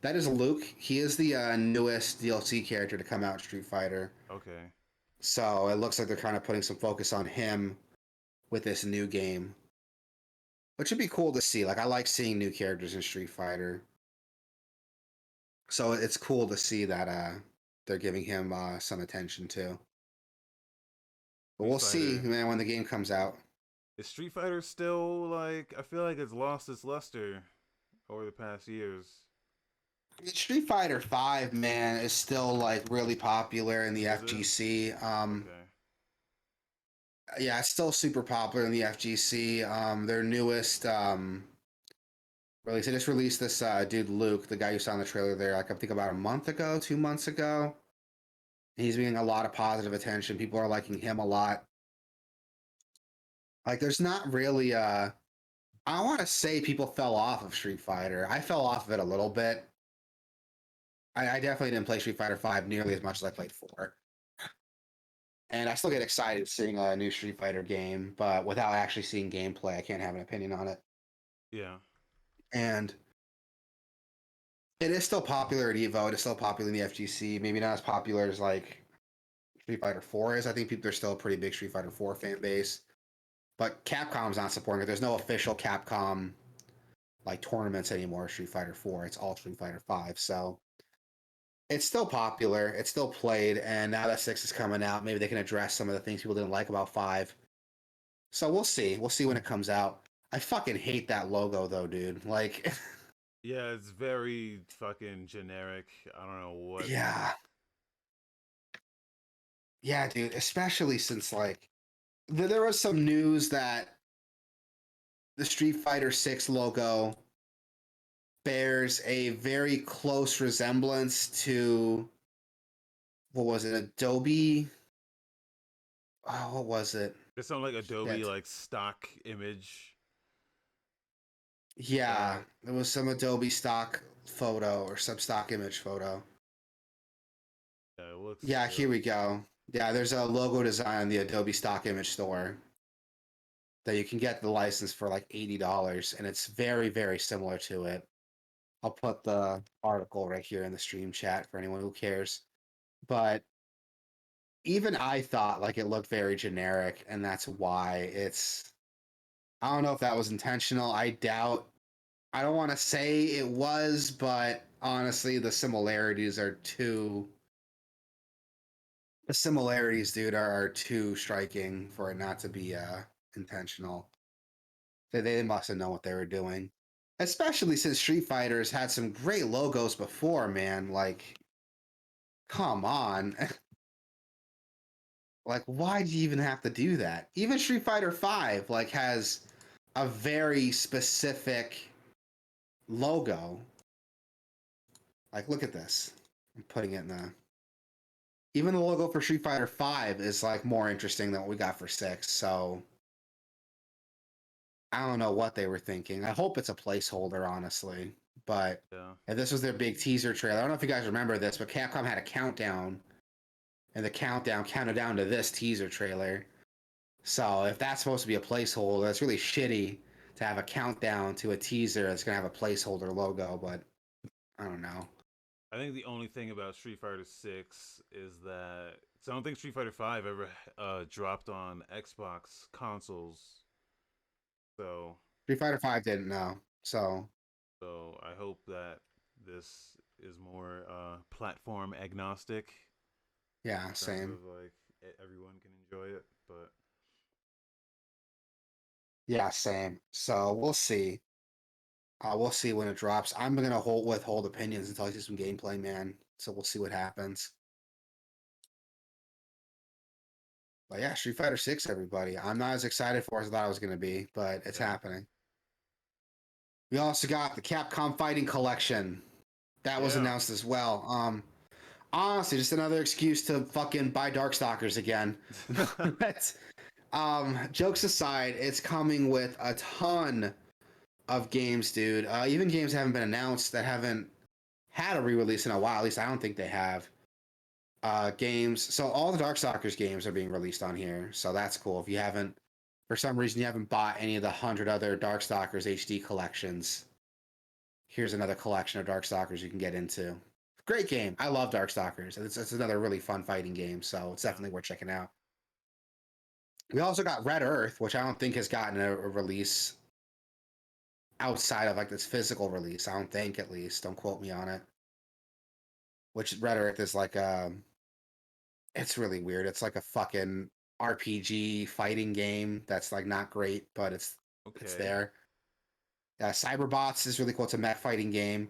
That is Luke. He is the newest DLC character to come out in Street Fighter. Okay. So it looks like they're kind of putting some focus on him with this new game, which would be cool to see. I like seeing new characters in Street Fighter. So it's cool to see that they're giving him some attention too. But we'll see, man, when the game comes out. Is Street Fighter still I feel like it's lost its luster over the past years. Street Fighter 5, man, is still really popular in the FGC. Okay. Yeah, it's still super popular in the FGC. Their newest release, they just released this dude Luke, the guy you saw in the trailer there, I think about a month ago, 2 months ago. He's getting a lot of positive attention. People are liking him a lot. There's not really I don't want to say people fell off of Street Fighter. I fell off of it a little bit. I definitely didn't play Street Fighter 5 nearly as much as I played 4. And I still get excited seeing a new Street Fighter game, but without actually seeing gameplay, I can't have an opinion on it. Yeah. And it is still popular at EVO. It is still popular in the FGC. Maybe not as popular as Street Fighter 4 is. I think there's still a pretty big Street Fighter 4 fan base. But Capcom's not supporting it. There's no official Capcom tournaments anymore, Street Fighter 4. It's all Street Fighter 5. So it's still popular. It's still played. And now that 6 is coming out, maybe they can address some of the things people didn't like about 5. So we'll see. We'll see when it comes out. I fucking hate that logo though, dude. Yeah, it's very fucking generic. I don't know what. Yeah. Yeah, dude. Especially since there was some news that the Street Fighter 6 logo bears a very close resemblance to what was it, Adobe? Oh, what was it? It's something like Adobe stock image. Yeah, it was some Adobe stock photo or some stock image photo. Yeah, it looks. Yeah, here we go. Yeah, there's a logo design on the Adobe stock image store that you can get the license for $80, and it's very, very similar to it. I'll put the article right here in the stream chat for anyone who cares. But even I thought it looked very generic, and that's why I don't know if that was intentional. I doubt. I don't want to say it was, but honestly, the similarities, dude, are too striking for it not to be intentional. They must have known what they were doing. Especially since Street Fighter's had some great logos before, man. Come on. Why do you even have to do that? Even Street Fighter 5, has a very specific logo. Look at this. I'm putting it in the... Even the logo for Street Fighter 5 is, more interesting than what we got for 6, so... I don't know what they were thinking. I hope it's a placeholder, honestly. But if this was their big teaser trailer, I don't know if you guys remember this, but Capcom had a countdown, and the countdown counted down to this teaser trailer. So if that's supposed to be a placeholder, that's really shitty to have a countdown to a teaser that's going to have a placeholder logo, but I don't know. I think the only thing about Street Fighter 6 is that I don't think Street Fighter 5 ever dropped on Xbox consoles. So Street Fighter 5 didn't know. So So I hope that this is more platform agnostic yeah, in terms same. of like everyone can enjoy it. But Yeah, same. So we'll see. We'll see when it drops. I'm gonna withhold opinions until I see some gameplay, man. So we'll see what happens. But yeah, Street Fighter 6, everybody. I'm not as excited for it as I thought I was gonna be, but it's yeah, happening. We also got the Capcom Fighting Collection. That was yeah, announced as well. Honestly, just another excuse to fucking buy Darkstalkers again. But jokes aside, it's coming with a ton of games, dude. Even games that haven't been announced that haven't had a re-release in a while. At least I don't think they have. Games. So all the Darkstalkers games are being released on here. So that's cool. If you haven't, for some reason, you haven't bought any of the 100 other Darkstalkers HD collections, here's another collection of Darkstalkers you can get into. Great game. I love Darkstalkers. It's another really fun fighting game. So it's yeah. definitely worth checking out. We also got Red Earth, which I don't think has gotten a release outside of like this physical release. I don't think, at least. Don't quote me on it. Which Red Earth is like it's really weird. It's like a fucking RPG fighting game that's like not great, but it's Okay. there. Cyberbots is really cool. It's a mech fighting game.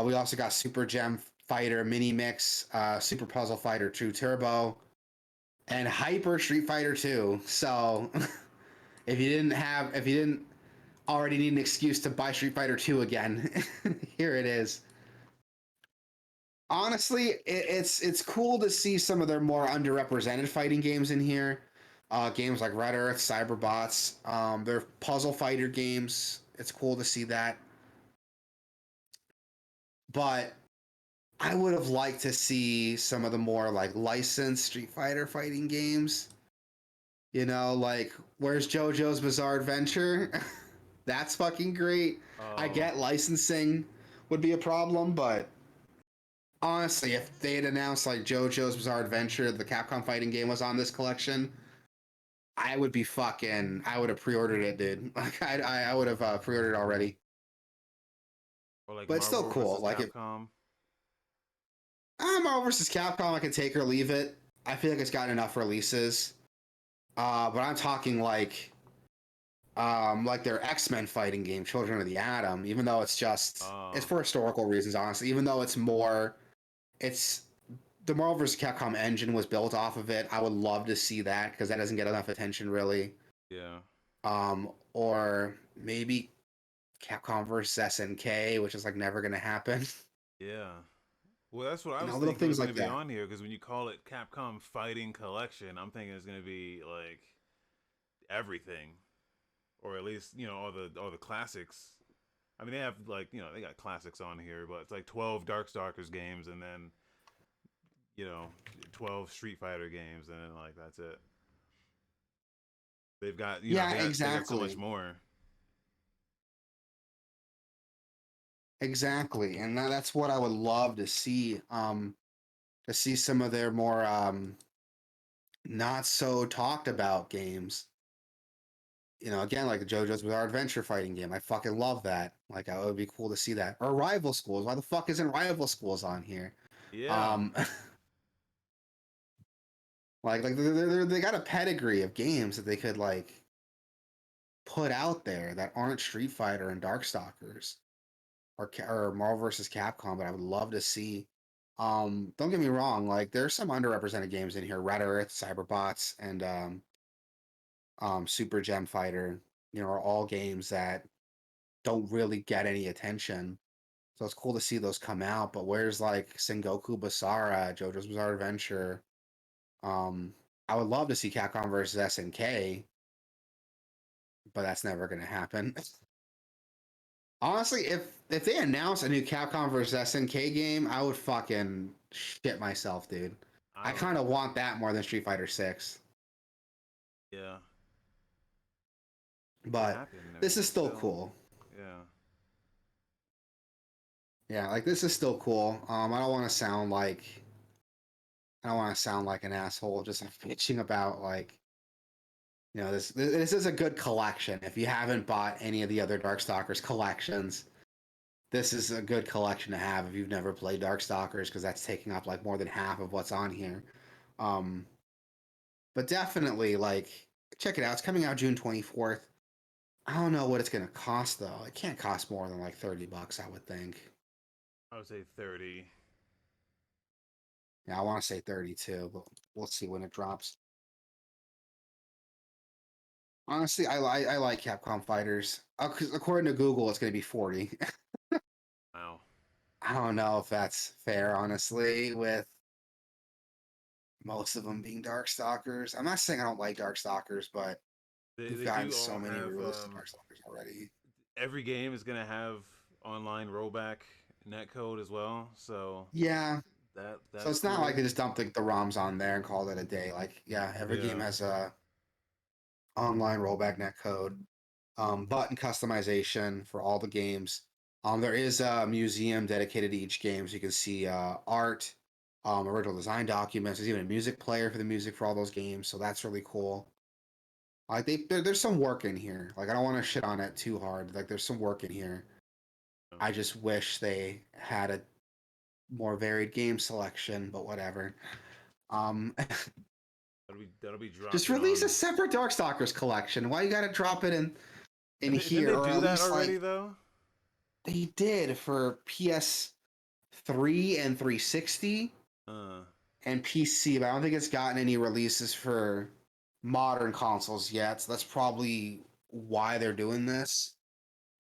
We also got Super Gem Fighter Mini Mix, Super Puzzle Fighter 2 Turbo, and Hyper Street Fighter 2. So if you didn't already need an excuse to buy Street Fighter 2 again, here it is. Honestly, it's cool to see some of their more underrepresented fighting games in here. Games like Red Earth, Cyberbots, their puzzle fighter games. It's cool to see that. But I would have liked to see some of the more like licensed Street Fighter fighting games. You know, like where's JoJo's Bizarre Adventure? That's fucking great. I Oh, get licensing would be a problem, but honestly, if they had announced like JoJo's Bizarre Adventure, the Capcom fighting game was on this collection, I would be fucking. I would have pre-ordered it, dude. Like I would have pre-ordered already. or like But it's still Marvel cool. versus Like if Capcom. Marvel vs. Capcom, I can take or leave it. I feel like it's gotten enough releases. But I'm talking like their X-Men fighting game, Children of the Atom. Even though it's Oh, for historical reasons, honestly. Even though it's the Marvel vs. Capcom engine was built off of it. I would love to see that because that doesn't get enough attention really. yeah, Or maybe Capcom versus SNK, which is like never gonna happen. yeah. Well, that's what I You was know, little thinking was things going to like be that. on here because when you call it Capcom Fighting Collection, I'm thinking it's going to be like everything, or at least all the classics. I mean, they have like they got classics on here, but it's like 12 Darkstalkers games and then you know 12 Street Fighter games and then like that's it. They've got Yeah, they got so much exactly. more. Exactly. And that's what I would love to see some of their more not so talked about games. You know, again, like the JoJo's Bizarre Adventure fighting game. I fucking love that. Like, it would be cool to see that. Or Rival Schools. Why the fuck isn't Rival Schools on here? Yeah, Um, they got a pedigree of games that they could like put out there that aren't Street Fighter and Darkstalkers or Marvel versus Capcom, but I would love to see. Don't get me wrong, like there's some underrepresented games in here, Red Earth, Cyberbots, and Super Gem Fighter, are all games that don't really get any attention. So it's cool to see those come out. But where's like Sengoku Basara, JoJo's Bizarre Adventure? Um, I would love to see Capcom versus SNK, but that's never gonna happen. Honestly, if they announce a new Capcom versus SNK game, I would fucking shit myself, dude. I I don't. kind of want that more than Street Fighter 6. Yeah, it could But happen. I this mean, is it's still still. cool. Yeah. Yeah, like this is still cool. I don't want to sound like an asshole just bitching about like You know, this is a good collection. If you haven't bought any of the other Darkstalkers collections, this is a good collection to have if you've never played Darkstalkers, because that's taking up like more than half of what's on here. Um, but definitely, like, check it out. It's coming out June 24th. I don't know what it's gonna cost though. It can't cost more than like $30, I would think. I would say 30. Yeah, I want to say 32, but we'll see when it drops. Honestly, I like Capcom fighters. 'Cause according to Google, it's gonna be 40. Wow. I don't know if that's fair, honestly, with most of them being Darkstalkers. I'm not saying I don't like Darkstalkers, but we've They gotten do so all many have re-releases of Darkstalkers already. every game is gonna have online rollback netcode as well. So Yeah, so that's it's not like cool. they just dumped the ROMs on there and called it a day. Like, yeah, every game Yeah. has a online rollback netcode, button customization for all the games. There is a museum dedicated to each game, so you can see art, original design documents. There's even a music player for the music for all those games, so that's really cool. Like there's some work in here. Like I don't want to shit on it too hard. Like there's some work in here. I just wish they had a more varied game selection, but whatever. Um, That'll be just dropping release a on. separate Darkstalkers collection. Why you gotta drop it in Didn't here, they or do at that least already like though? they did for PS3 and 360 Uh, and PC, but I don't think it's gotten any releases for modern consoles yet. So that's probably why they're doing this.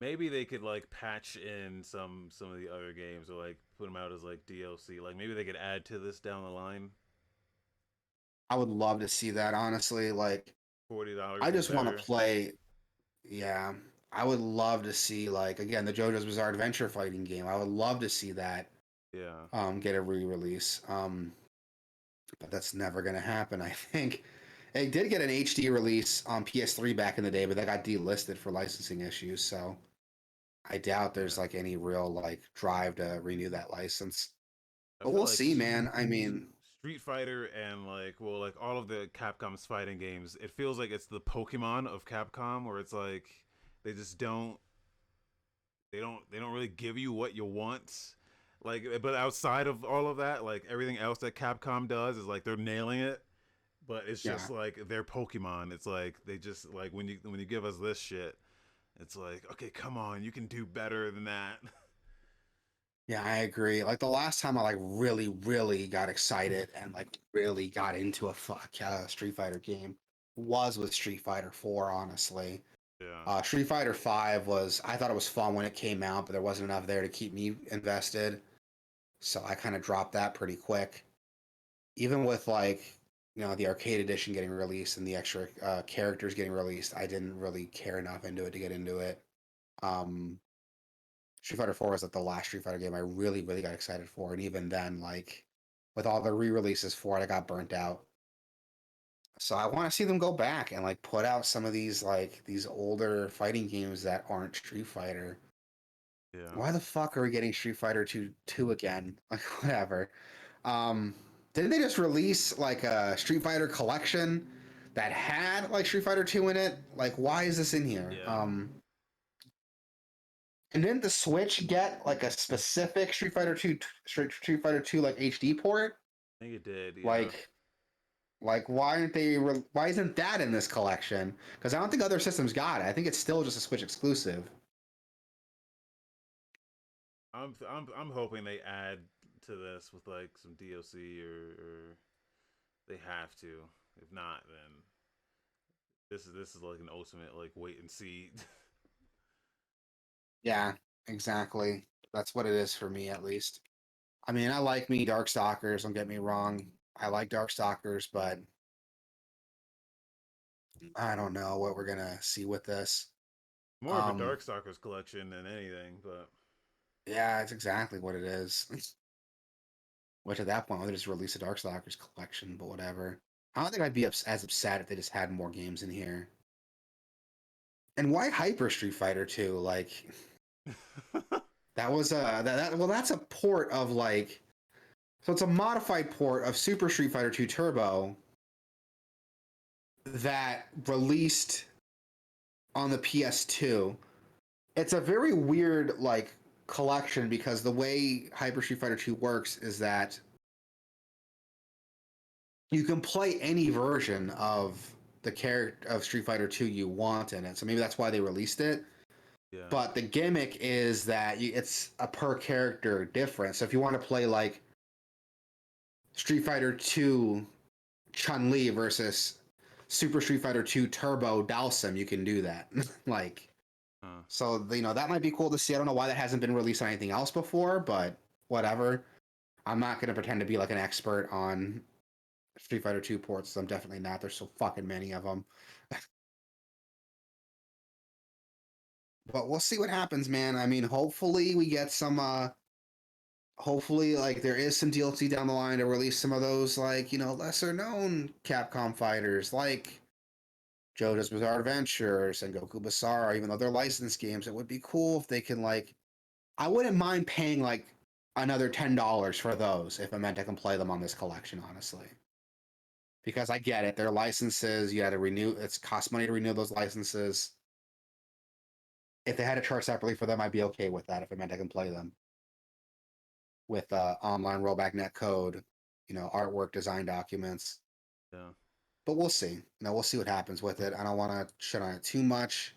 maybe they could like patch in some of the other games or like put them out as like DLC. Like maybe they could add to this down the line. I would love to see that, honestly. Like, $40 I is just want better. to play. Yeah, I would love to see, like, again, the JoJo's Bizarre Adventure fighting game. I would love to see that Yeah. get a re-release. But that's never gonna happen. I think it did get an HD release on PS3 back in the day, but that got delisted for licensing issues. So I doubt there's Yeah. like any real like drive to renew that license. I But feel we'll like see, man. I mean, Street Fighter and like well like all of the Capcom's fighting games, it feels like it's the Pokemon of Capcom where it's like they just they don't really give you what you want. Like but outside of all of that, like everything else that Capcom does is like they're nailing it. But it's yeah, just like their Pokemon. It's like they just like when you give us this shit, it's like, okay, come on, you can do better than that. yeah, I agree. Like the last time I like really, really got excited and like really got into a Street Fighter game was with Street Fighter 4, honestly. Yeah. Street Fighter 5 was, I thought it was fun when it came out, but there wasn't enough there to keep me invested. So I kind of dropped that pretty quick. Even with like, the arcade edition getting released and the extra characters getting released, I didn't really care enough into it to get into it. Um, Street Fighter 4 was like the last Street Fighter game I really, really got excited for. And even then, like with all the re-releases for it, I got burnt out. So I want to see them go back and like put out some of these older fighting games that aren't Street Fighter. Yeah. Why the fuck are we getting Street Fighter 2 again? Like whatever. Um, didn't they just release like a Street Fighter collection that had like Street Fighter 2 in it? Like why is this in here? Yeah. And didn't the Switch get like a specific Street Fighter 2 like HD port? I think it did, yeah. Like why aren't why isn't that in this collection? Because I don't think other systems got it. I think it's still just a Switch exclusive. I'm hoping they add to this with like some DLC or they have to. If not, then this is like an ultimate like wait and see. Yeah, exactly. That's what it is for me, at least. I mean, I like me Darkstalkers, don't get me wrong. I like Darkstalkers, but I don't know what we're gonna see with this. More of a Um, Darkstalkers collection than anything, but yeah, it's exactly what it is. Which at that point, they just release a Darkstalkers collection, but whatever. I don't think I'd be as upset if they just had more games in here. And why Hyper Street Fighter 2? Like that was well, that's a port of like, so it's a modified port of Super Street Fighter 2 Turbo, that released on the PS2. It's a very weird like collection because the way Hyper Street Fighter 2 works is that you can play any version of the character of Street Fighter 2 you want in it. So maybe that's why they released it. Yeah. But the gimmick is that it's a per character difference. So if you want to play like Street Fighter 2 Chun Li versus Super Street Fighter 2 Turbo Dalsum, you can do that. Like, Huh. so that might be cool to see. I don't know why that hasn't been released on anything else before, but whatever. I'm not gonna pretend to be like an expert on Street Fighter 2 ports. I'm definitely not. There's so fucking many of them. But we'll see what happens, man. I mean, hopefully we get some hopefully like there is some DLC down the line to release some of those like, lesser known Capcom fighters like JoJo's Bizarre Adventure, Sengoku Basara, even though they're licensed games. It would be cool if they can like I wouldn't mind paying like another $10 for those if it meant I can play them on this collection, honestly. Because I get it, they're licenses, you had to renew it's cost money to renew those licenses. If they had to charge separately for them, I'd be okay with that if it meant I can play them with online rollback net code, artwork, design documents. Yeah. But we'll see. We'll see what happens with it. I don't want to shit on it too much.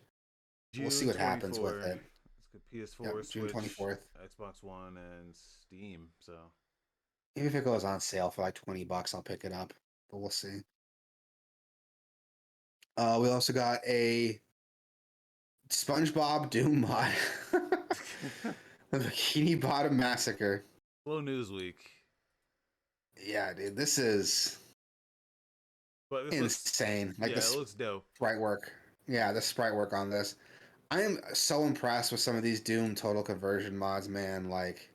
We'll see June what happens with 24. it. It's good. PS4, Yep, June Switch, 24th. Xbox One, and Steam. So Even if it goes on sale for like $20, I'll pick it up. But we'll see. We also got a Spongebob Doom mod. The Bikini Bottom Massacre. slow news week. Yeah, dude, this is But this looks, insane. Like the yeah, it looks dope. sprite work. Yeah, the sprite work on this. I am so impressed with some of these Doom total conversion mods, man. Like,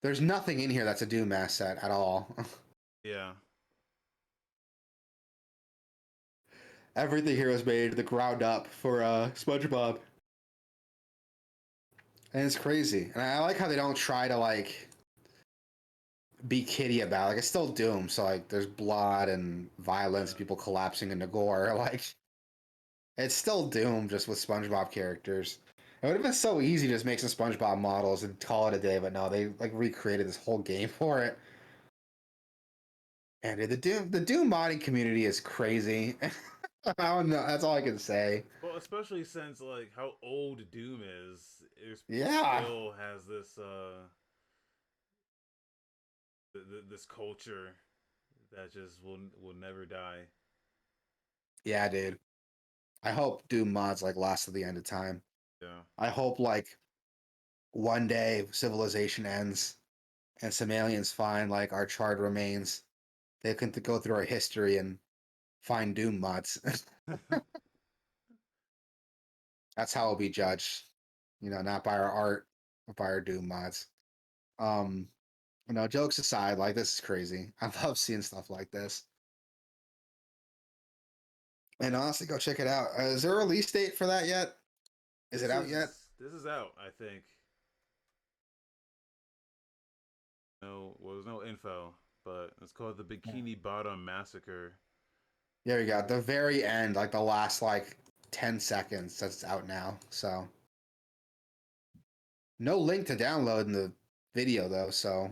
there's nothing in here that's a Doom asset at all. Yeah. Everything here was made the ground up for SpongeBob, and it's crazy. And I like how they don't try to like be kiddie about it. Like it's still Doom, so like there's blood and violence, Yeah. people collapsing into gore. Like it's still Doom, just with SpongeBob characters. It would have been so easy to just make some SpongeBob models and call it a day, but no, they like recreated this whole game for it. And the Doom modding community is crazy. I don't know. That's all I can say. Well, especially since like how old Doom is, it Yeah, still has this this culture that just will never die. yeah, dude. I hope Doom mods like last to the end of time. Yeah. I hope like one day civilization ends and some aliens find like our charred remains. They can go through our history and find Doom mods. That's how it'll be judged. Not by our art, but by our Doom mods. Um, jokes aside, like this is crazy. I love seeing stuff like this. And honestly, go check it out. Is there a release date for that yet? Is it This out yet? is out, I think. No, well, there's no info, but it's called the Bikini Bottom Massacre. There you go. At the very end, like the last like 10 seconds, that's out now. So no link to download in the video though, so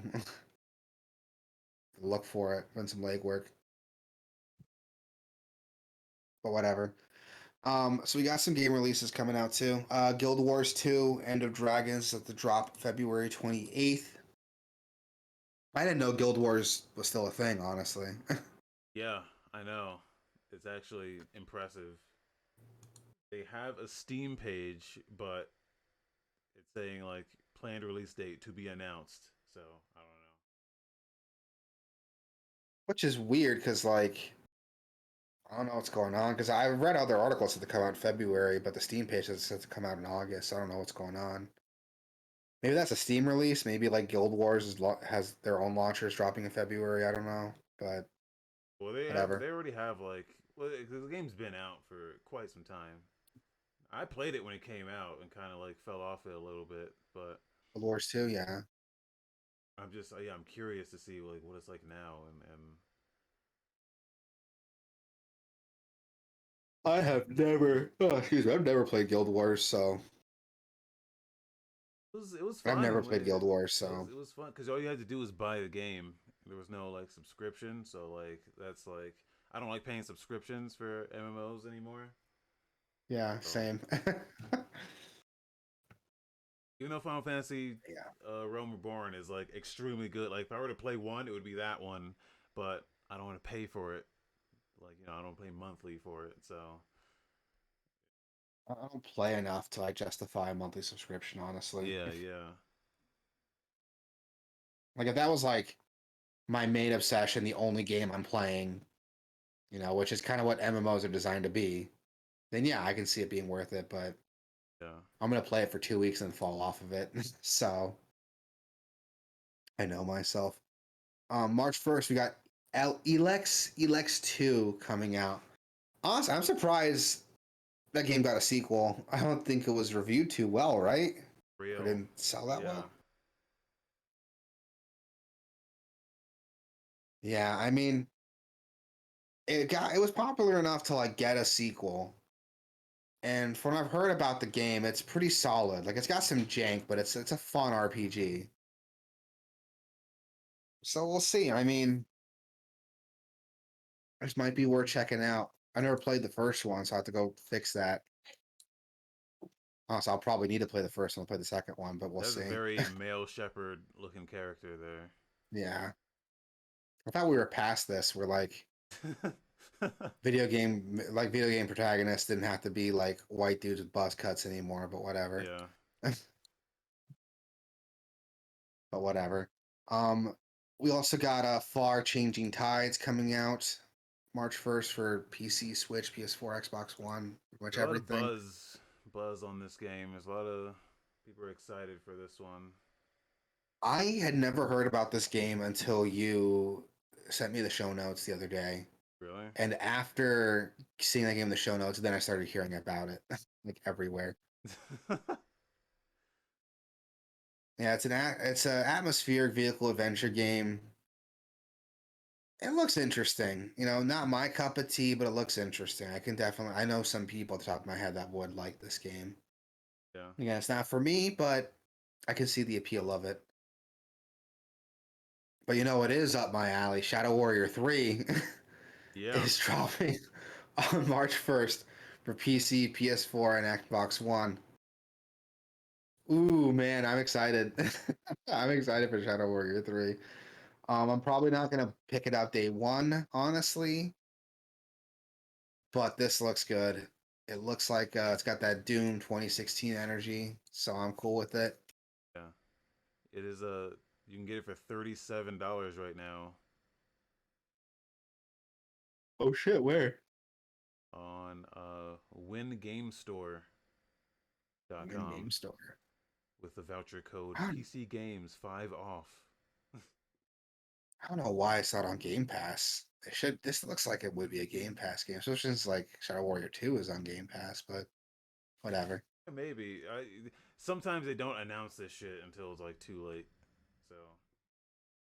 look for it. Run some legwork. But whatever. So we got some game releases coming out too. Guild Wars 2, End of Dragons at the drop February 28th. I didn't know Guild Wars was still a thing, honestly. Yeah, I know. It's actually impressive. They have a Steam page, but it's saying like planned release date to be announced. So I don't know. Which is weird because like I don't know what's going on because I read other articles that come out in February, but the Steam page says to come out in August. So I don't know what's going on. Maybe that's a Steam release. Maybe like Guild Wars has their own launchers dropping in February. I don't know, but Well, whatever. they already have like well the game's been out for quite some time. I played it when it came out and kind of like fell off it a little bit, but Guild Wars 2, yeah. I'm just yeah I'm curious to see like what it's like now and I have never. Oh, excuse me. I've never played Guild Wars, so It was I've never fun when played Guild Wars, it was so it was fun because all you had to do was buy the game. There was no like subscription, so like that's like I don't like paying subscriptions for MMOs anymore. yeah, So same. even though Final Fantasy Yeah. Realm Reborn is like extremely good, like if I were to play one, it would be that one, but I don't want to pay for it. Like I don't pay monthly for it, so I don't play enough to like justify a monthly subscription, honestly. yeah, yeah, Like if that was like my main obsession, the only game I'm playing, which is kind of what MMOs are designed to be, then yeah, I can see it being worth it, but yeah. I'm gonna play it for 2 weeks and fall off of it. So I know myself. March 1st, we got Elex 2 coming out. Honestly, I'm surprised that game got a sequel. I don't think it was reviewed too well, right? Or Real, didn't sell that yeah. well. Yeah, I mean, it was popular enough to like get a sequel. And from what I've heard about the game, it's pretty solid. Like it's got some jank, but it's a fun RPG. So we'll see. I mean, this might be worth checking out. I never played the first one, so I have to go fix that. So I'll probably need to play the first one to play the second one, but we'll That's a see. very male shepherd looking character Yeah. I thought we were past this. We're like there. video game protagonists didn't have to be like white dudes with buzz cuts anymore, but whatever. Yeah. But whatever. Um, we also got Far Changing Tides coming out March 1st for PC, Switch, PS4, Xbox One, pretty much There's a lot of everything. buzz on this game. There's a lot of people are excited for this one. I had never heard about this game until you sent me the show notes the other day. Really? And after seeing that game in the show notes, then I started hearing about it like everywhere. Yeah, it's a atmospheric vehicle adventure game. It looks interesting. Not my cup of tea, but it looks interesting. I know some people at the top of my head that would like this game. Yeah. Again, it's not for me, but I can see the appeal of it. But it is up my alley. Shadow Warrior 3 Yeah. is dropping on March 1st for PC, PS4, and Xbox One. Ooh, man, I'm excited. I'm excited for Shadow Warrior 3. I'm probably not gonna pick it up day one, honestly, but this looks good. It looks like it's got that Doom 2016 energy, so I'm cool with it. Yeah. It is a you can get it for $37 right now Oh shit, where? on wingamestore.com In Game Store. with the voucher code I don't, PC Games 5 off. I don't know why it's not on Game Pass. It should. This looks like it would be a Game Pass game, especially since like Shadow Warrior 2 is on Game Pass, but whatever. Maybe. Sometimes they don't announce this shit until it's like too late. So,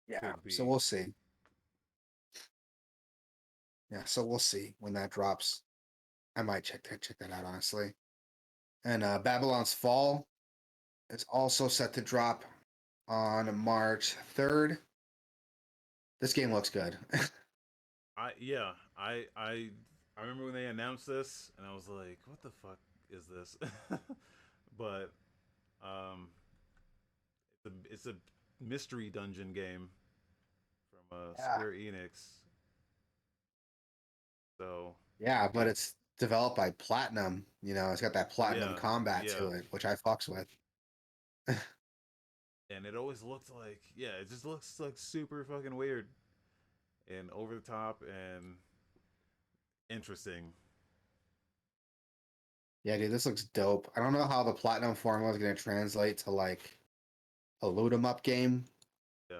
Yeah, could so be. we'll see. Yeah, so we'll see when that drops. I might check that out honestly. And Babylon's Fall is also set to drop on March 3rd. This game looks good. Yeah, I remember when they announced this and I was like, what the fuck is this? But um it's a mystery dungeon game from Yeah. Square Enix. So, Yeah, but it's developed by Platinum. It's got that Platinum yeah, combat yeah. to it, which I fucks with. And it always looked like, yeah, it just looks like super fucking weird and over the top and interesting. Yeah, dude, this looks dope. I don't know how the Platinum formula is going to translate to like a loot 'em up game, Yeah.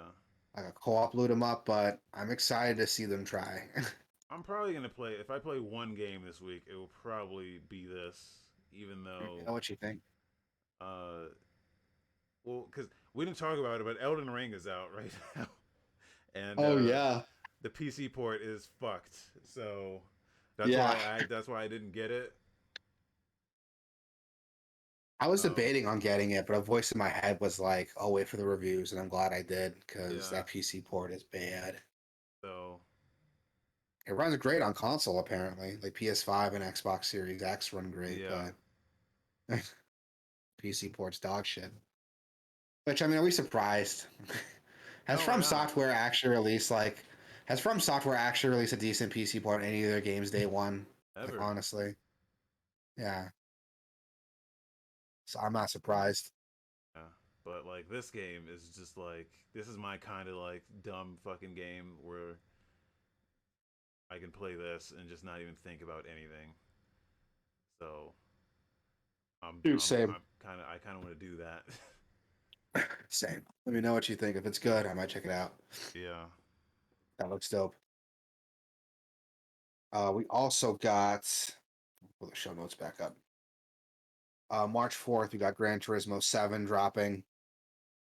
like a co-op loot 'em up, but I'm excited to see them try. I'm probably gonna play. If I play one game this week, it will probably be this. Even You though, know what you think? uh, well, because we didn't talk about it, but Elden Ring is out right now, and Oh yeah. the PC port is fucked. So, Yeah. That's why I didn't get it. I was Um, debating on getting it, but a voice in my head was like, "I'll wait for the reviews," and I'm glad I did because yeah. that PC port is bad. So It runs great on console, apparently. Like PS5 and Xbox Series X run great, yeah. but PC port's dog shit. Which I mean, are we surprised? Has No, we're From not. Software actually released like has From Software actually released a decent PC port on any of their games day one? Like Ever. honestly, yeah. So I'm not surprised. Yeah. But like this game is just like this is my kind of like dumb fucking game where I can play this and just not even think about anything. So Dude, same, I'm kind of I kind of want to do that. same. Let me know what you think. If it's good, I might check it out. Yeah. That looks dope. We also got pull the show notes back up. March 4th, we got Gran Turismo 7 dropping.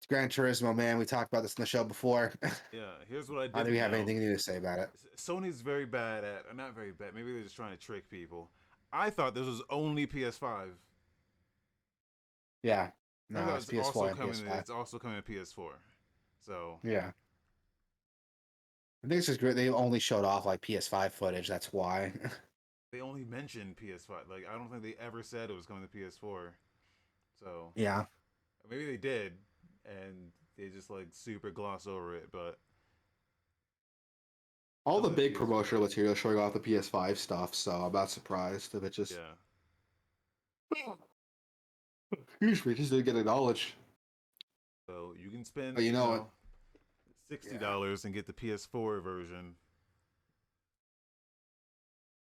Gran Turismo, man, we talked about this in the show before. Yeah. Here's what I I don't think we didn't have know. anything new to say about it. Sony's very bad at, not very bad. Maybe they're just trying to trick people. I thought this was only PS5. Yeah. Turns No, out it's PS4 and PS5. It's also coming to PS4. So Yeah. I think it's just great. They only showed off like PS5 footage. That's why. they only mentioned PS5. Like I don't think they ever said it was coming to PS4. So Yeah. maybe they did, and they just like super gloss over it. But All the coming to big PS4. promotional material showing off the PS5 stuff, so I'm not surprised if it just Yeah. excuse me, just didn't get acknowledged. So you can spend But you know what? Yeah. $60 and get the PS4 version.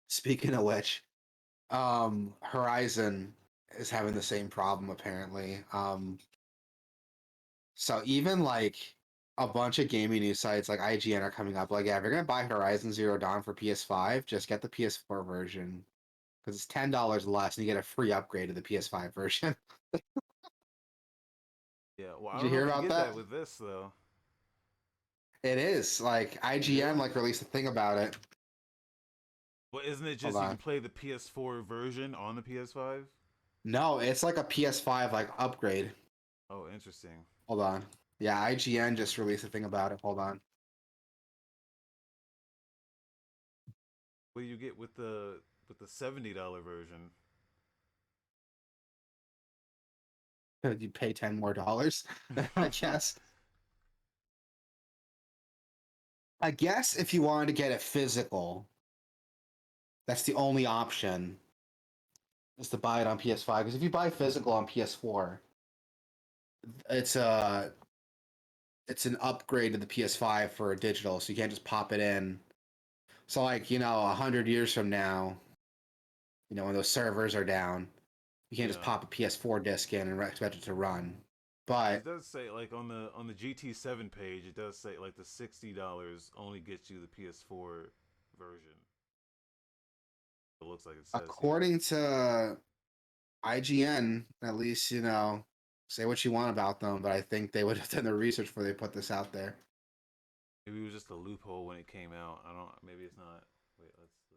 Speaking of which, Horizon is having the same problem apparently. So even like a bunch of gaming news sites like IGN are coming up like, yeah, if you're gonna buy Horizon Zero Dawn for PS5, just get the PS4 version because it's $10 less and you get a free upgrade to the PS5 version. Yeah. Well, I Did you don't know hear if you about get that that? with this though. It is like You IGN do? like released a thing about it. Well, isn't it Hold just you can on. play the PS4 version on the PS5? No, it's like a PS5 like upgrade. Oh, interesting. Hold on. Yeah, IGN just released a thing about it. Hold on. What do you get with the $70 version? You pay $10 more, I guess. I guess if you wanted to get it physical, that's the only option is to buy it on PS5. Because if you buy physical on PS4, it's a it's an upgrade to the PS5 for digital, so you can't just pop it in. So like, 100 years from now, when those servers are down, you can't just yeah. pop a PS4 disc in and expect it to run. Because it But does say like on the GT7 page, it does say like the $60 only gets you the PS4 version. It looks like it says here. according to IGN, at least, say what you want about them, but I think they would have done their research before they put this out there. Maybe it was just a loophole when it came out. I don't. Maybe it's not. Wait, let's do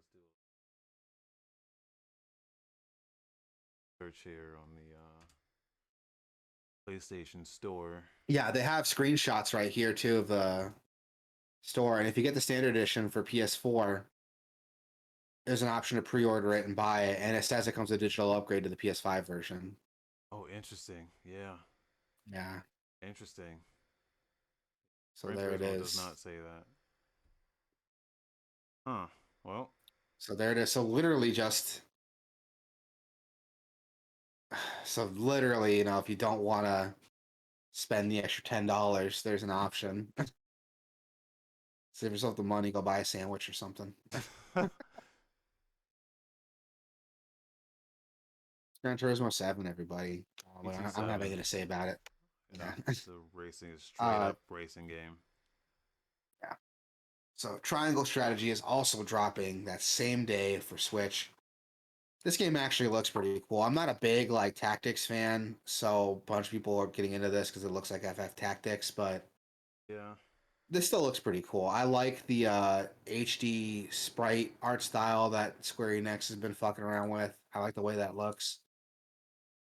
a search here on the PlayStation Store. Yeah, they have screenshots right here too of the store. And if you get the standard edition for PS4, there's an option to pre-order it and buy it, and it says it comes with a digital upgrade to the PS5 version. Oh, interesting. Yeah, Yeah, interesting. so Gran there it Turismo does is. not say that. Huh. Well, So there it is. So literally, if you don't want to spend the extra $10, there's an option. Save yourself the money, go buy a sandwich or something. Gran Turismo 7, everybody. I don't have GT7. anything to say about it. You know, Yeah. it's a racing, a straight uh, up racing game. yeah. So Triangle Strategy is also dropping that same day for Switch. This game actually looks pretty cool. I'm not a big like tactics fan, so a bunch of people are getting into this because it looks like FF Tactics, but Yeah. this still looks pretty cool. I like the HD sprite art style that Square Enix has been fucking around with. I like the way that looks.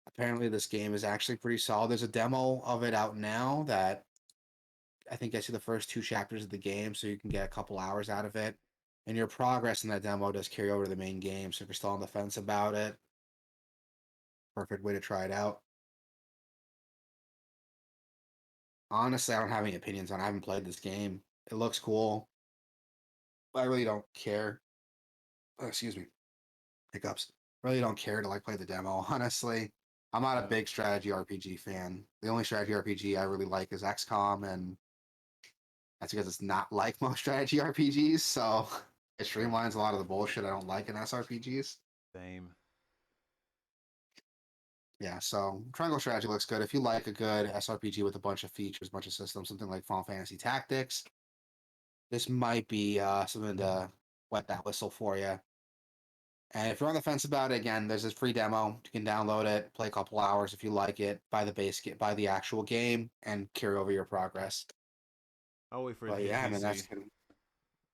Apparently, this game is actually pretty solid. There's a demo of it out now that I think gets you the first two chapters of the game, so you can get a couple hours out of it. And your progress in that demo does carry over to the main game. So if you're still on the fence about it, perfect way to try it out. Honestly, I don't have any opinions on it. I haven't played this game. It looks cool. But I really don't care. Oh, excuse me. Hiccups. Really don't care to like play the demo, honestly. I'm not a Yeah. big strategy RPG fan. The only strategy RPG I really like is XCOM, and that's because it's not like most strategy RPGs, so it Yeah. streamlines a lot of the bullshit I don't like in SRPGs. Same. Yeah, so Triangle Strategy looks good. If you like a good SRPG with a bunch of features, a bunch of systems, something like Final Fantasy Tactics, this might be something to wet that whistle for you. And if you're on the fence about it, again, there's this free demo. You can download it, play a couple hours if you like it, buy the base, buy the actual game, and carry over your progress. I'll wait for it to But hit yeah, I mean, PC.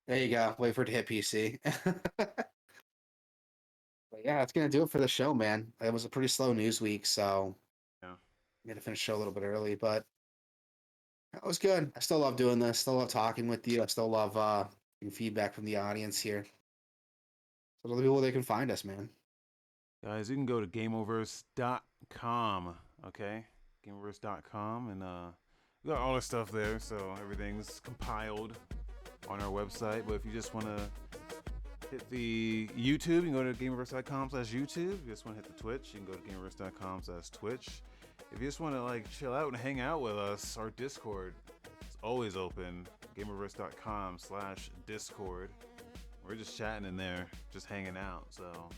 there you go. Wait for it to hit PC. But yeah, that's gonna do it for the show, man. It was a pretty slow news week, so Yeah. I'm gonna finish the show a little bit early, but that was good. I still love doing this. Still love talking with you. I still love getting feedback from the audience here. So tell the people where they can find us, man. Guys, you can go to Gameoverse.com. Okay? Gameoverse.com, and we got all our stuff there, so everything's compiled on our website. But if you just want to hit the YouTube, you can go to Gameoverse.com/YouTube. If you just want to hit the Twitch, you can go to Gameoverse.com/Twitch. If you just want to like chill out and hang out with us, our Discord is always open. Gameoverse.com/Discord. We're just chatting in there, just hanging out. So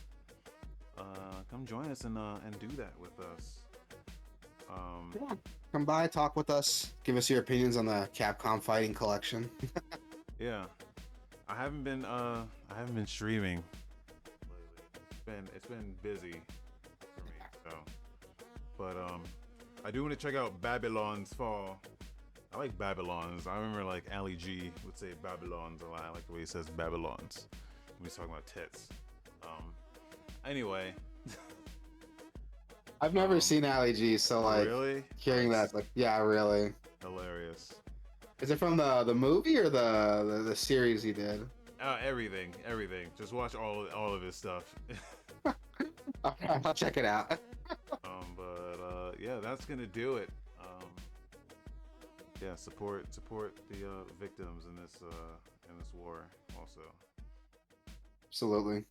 come join us and do that with us. Yeah. Come by, talk with us, give us your opinions on the Capcom Fighting Collection. Yeah, I haven't been streaming lately. It's been busy for me. So, but I do want to check out Babylon's Fall. I like Babylons. I remember like Ali G would say Babylons a lot. I like the way he says Babylons when he's talking about tits. Anyway. I've never seen Ali G, so like Really? hearing That's that, like, yeah, really. hilarious. Is it from the movie or the series he did? Everything. Just watch all of his stuff. Okay, I'll check it out. But yeah, that's gonna do it. Yeah, support the victims in this war also. Absolutely.